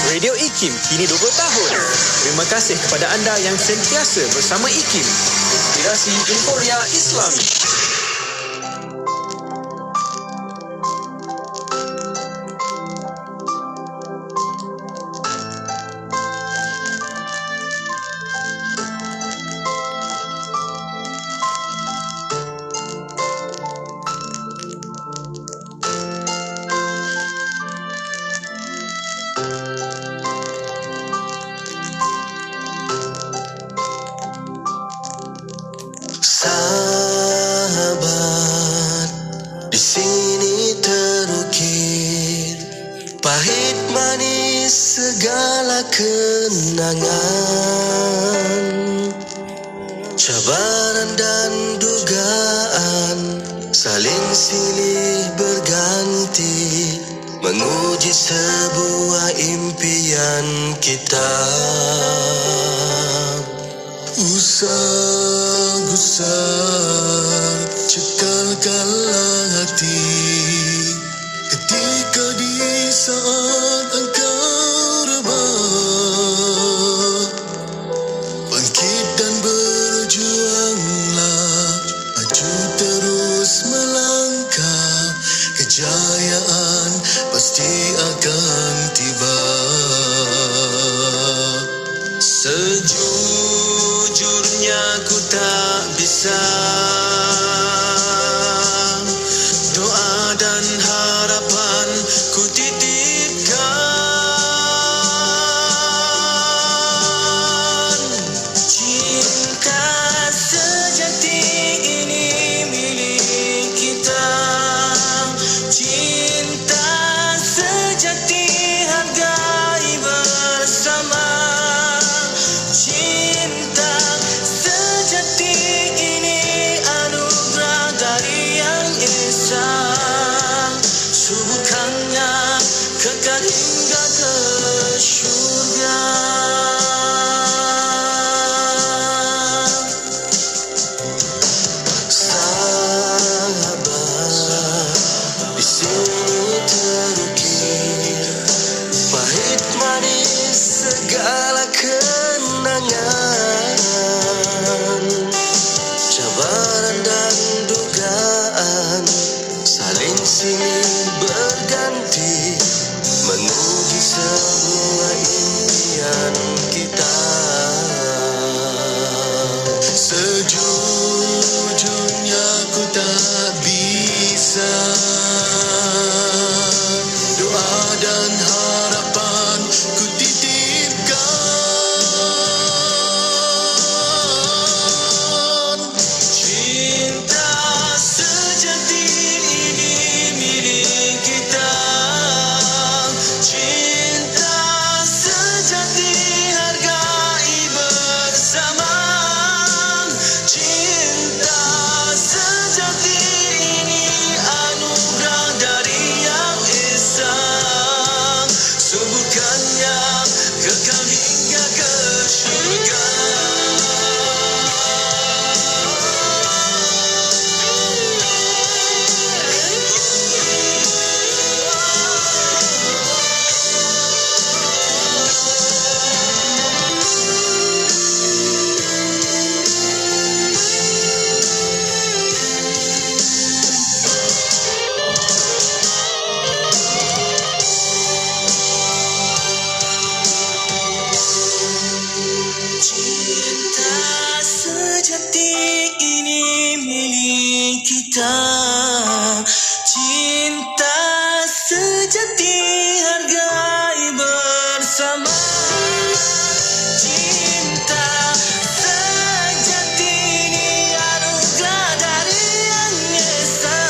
B: Radio IKIM kini 20 tahun. Terima kasih kepada anda yang sentiasa bersama IKIM. Inspirasi Inforia Islami.
D: Sahabat, di sini terukir pahit manis segala kenangan, cabaran dan dugaan saling silih berganti menguji sebuah impian kita. Gusar cekalkanlah hati ketika di saat engkau rebah. Bangkit dan berjuanglah, maju terus melangkah, kejayaan pasti akan tiba. Sejujurnya ku tak bisa doa dan harapan ku titipkan. Cinta sejati ini milik kita. Cinta sejati hargai bersama. Cinta sejati ini Cinta sejati ini milik kita. Cinta sejati hargai bersama. Cinta sejati ini anugerah dari Yang Esa.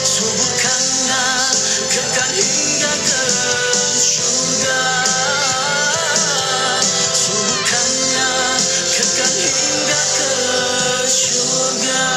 D: Suburkanlah kekal hingga ke syurga. Suburkanlah kekal hingga ke syurga.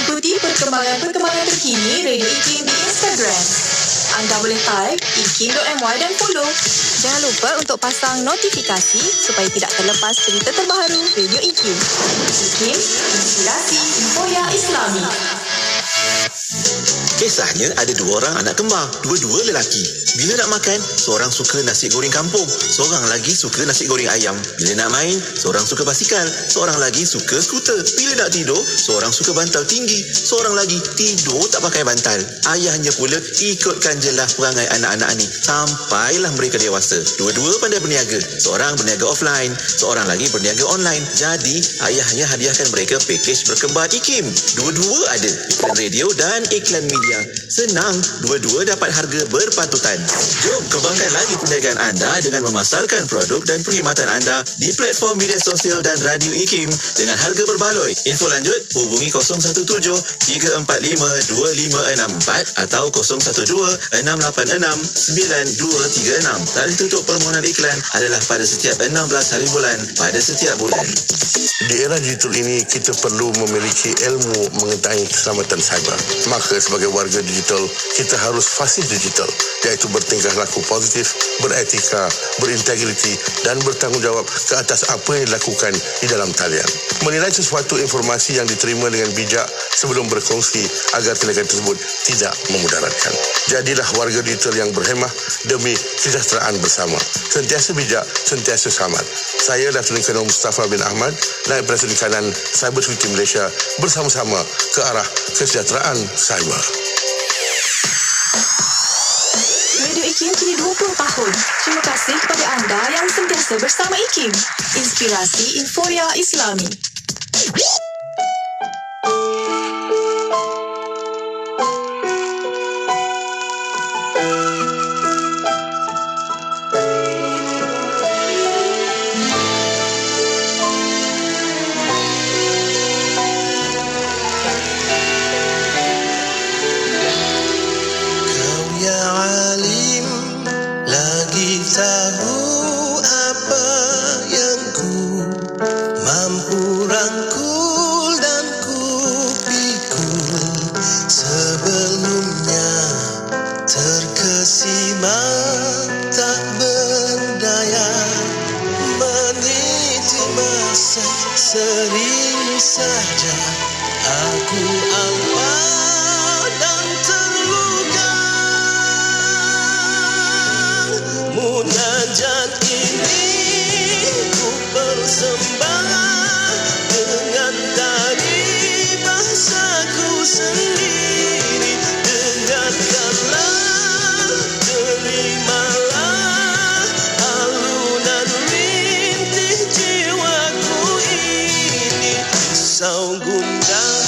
I: Ikuti perkembangan terkini Radio IKIM di Instagram. Anda boleh type ikim.my dan follow. Jangan lupa untuk pasang notifikasi supaya tidak terlepas cerita terbaru Radio IKIM. IKIM, inspirasi Infoya Islami.
S: Kisahnya ada dua orang anak kembar, dua-dua lelaki. Bila nak makan, seorang suka nasi goreng kampung, seorang lagi suka nasi goreng ayam. Bila nak main, seorang suka basikal, seorang lagi suka skuter. Bila nak tidur, seorang suka bantal tinggi, seorang lagi tidur tak pakai bantal. Ayahnya pula ikutkan jelah perangai anak-anak ni sampailah mereka dewasa. Dua-dua pandai berniaga, seorang berniaga offline, seorang lagi berniaga online. Jadi, ayahnya hadiahkan mereka pakej berkembar IKIM. Dua-dua ada iklan radio dan iklan media. Senang, dua-dua dapat harga berpatutan. Jom kembangkan lagi perniagaan anda dengan memasarkan produk dan perkhidmatan anda di platform media sosial dan radio IKIM dengan harga berbaloi. Info lanjut, hubungi 017-345-2564 atau 012-686-9236. Tarikh tutup permohonan iklan adalah pada setiap 16 hari bulan pada setiap bulan.
T: Di era digital ini, kita perlu memiliki ilmu mengenai keselamatan cyber. Maka sebagai warga digital, kita harus fasih digital, iaitu bertingkah laku positif, beretika, berintegriti dan bertanggungjawab ke atas apa yang dilakukan di dalam talian. Menilai sesuatu informasi yang diterima dengan bijak sebelum berkongsi agar tindakan tersebut tidak memudaratkan. Jadilah warga digital yang berhemah demi kesejahteraan bersama. Sentiasa bijak, sentiasa selamat. Saya Datuk Colonel Mustafa bin Ahmad, Naib Presiden Kanan Cyber Security Malaysia, bersama-sama ke arah kesejahteraan cyber.
I: Radio IKIM kini 20 tahun. Terima kasih kepada anda yang sentiasa bersama IKIM. Inspirasi Infoya Islami.
D: Tahu apa yang ku mampu rangkul dan ku pikul. Sebelumnya terkesima tak berdaya, meniti masa sering saja aku alpa dan terluka. Munajat ini ku persembahkan dengan tari bahasaku sendiri. Dengarkanlah, terimalah alunan rintih jiwaku ini. Sau gundah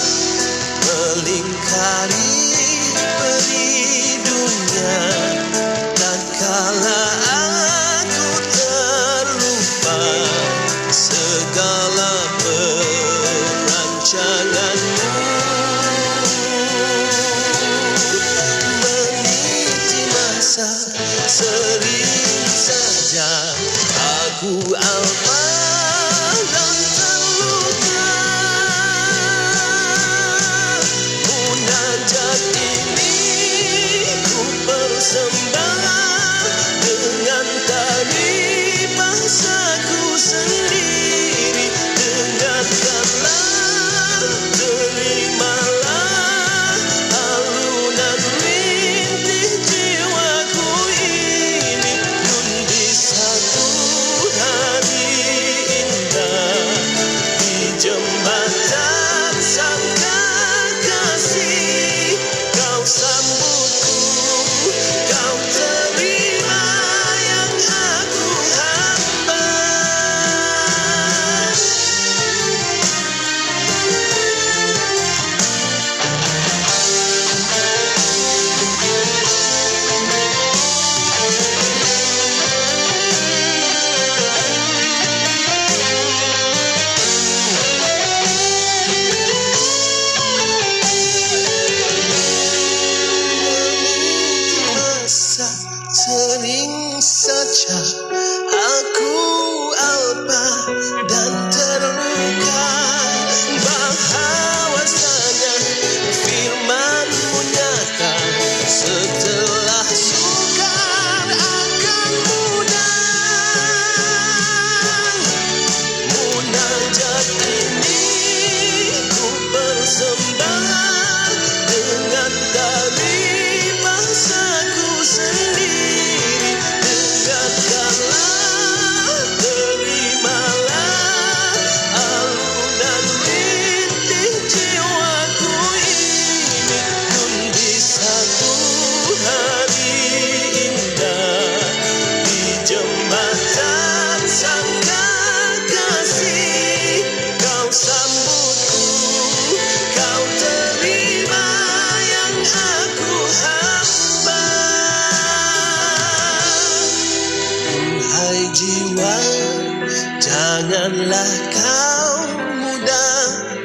D: Janganlah kau mudah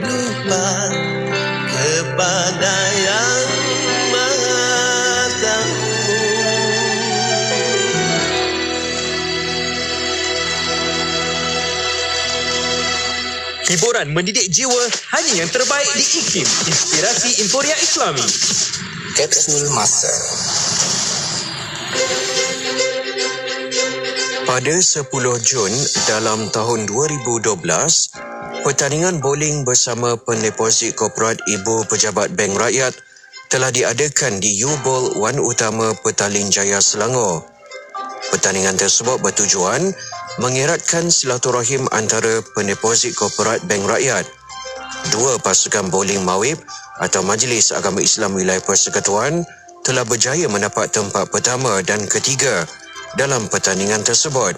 D: lupa kepada yang Maha Tahu.
B: Hiburan mendidik jiwa hanya yang terbaik di IKIM, Inspirasi Inforia Islami.
U: Kapsul Masa. Pada 10 Jun dalam tahun 2012, pertandingan bowling bersama pendeposit korporat Ibu Pejabat Bank Rakyat telah diadakan di U-Bowl Wan Utama Petaling Jaya, Selangor. Pertandingan tersebut bertujuan mengeratkan silaturahim antara pendeposit korporat Bank Rakyat. Dua pasukan bowling Mawib atau Majlis Agama Islam Wilayah Persekutuan telah berjaya mendapat tempat pertama dan ketiga dalam pertandingan tersebut.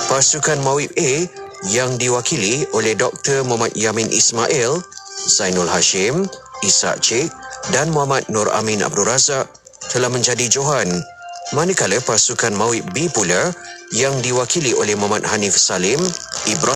U: Pasukan Mawib A yang diwakili oleh Dr. Muhammad Yamin Ismail, Zainul Hashim, Ishak Cik dan Muhammad Nur Amin Abdul Razak telah menjadi johan. Manakala pasukan Mawib B pula yang diwakili oleh Muhammad Hanif Salim, Ibrahim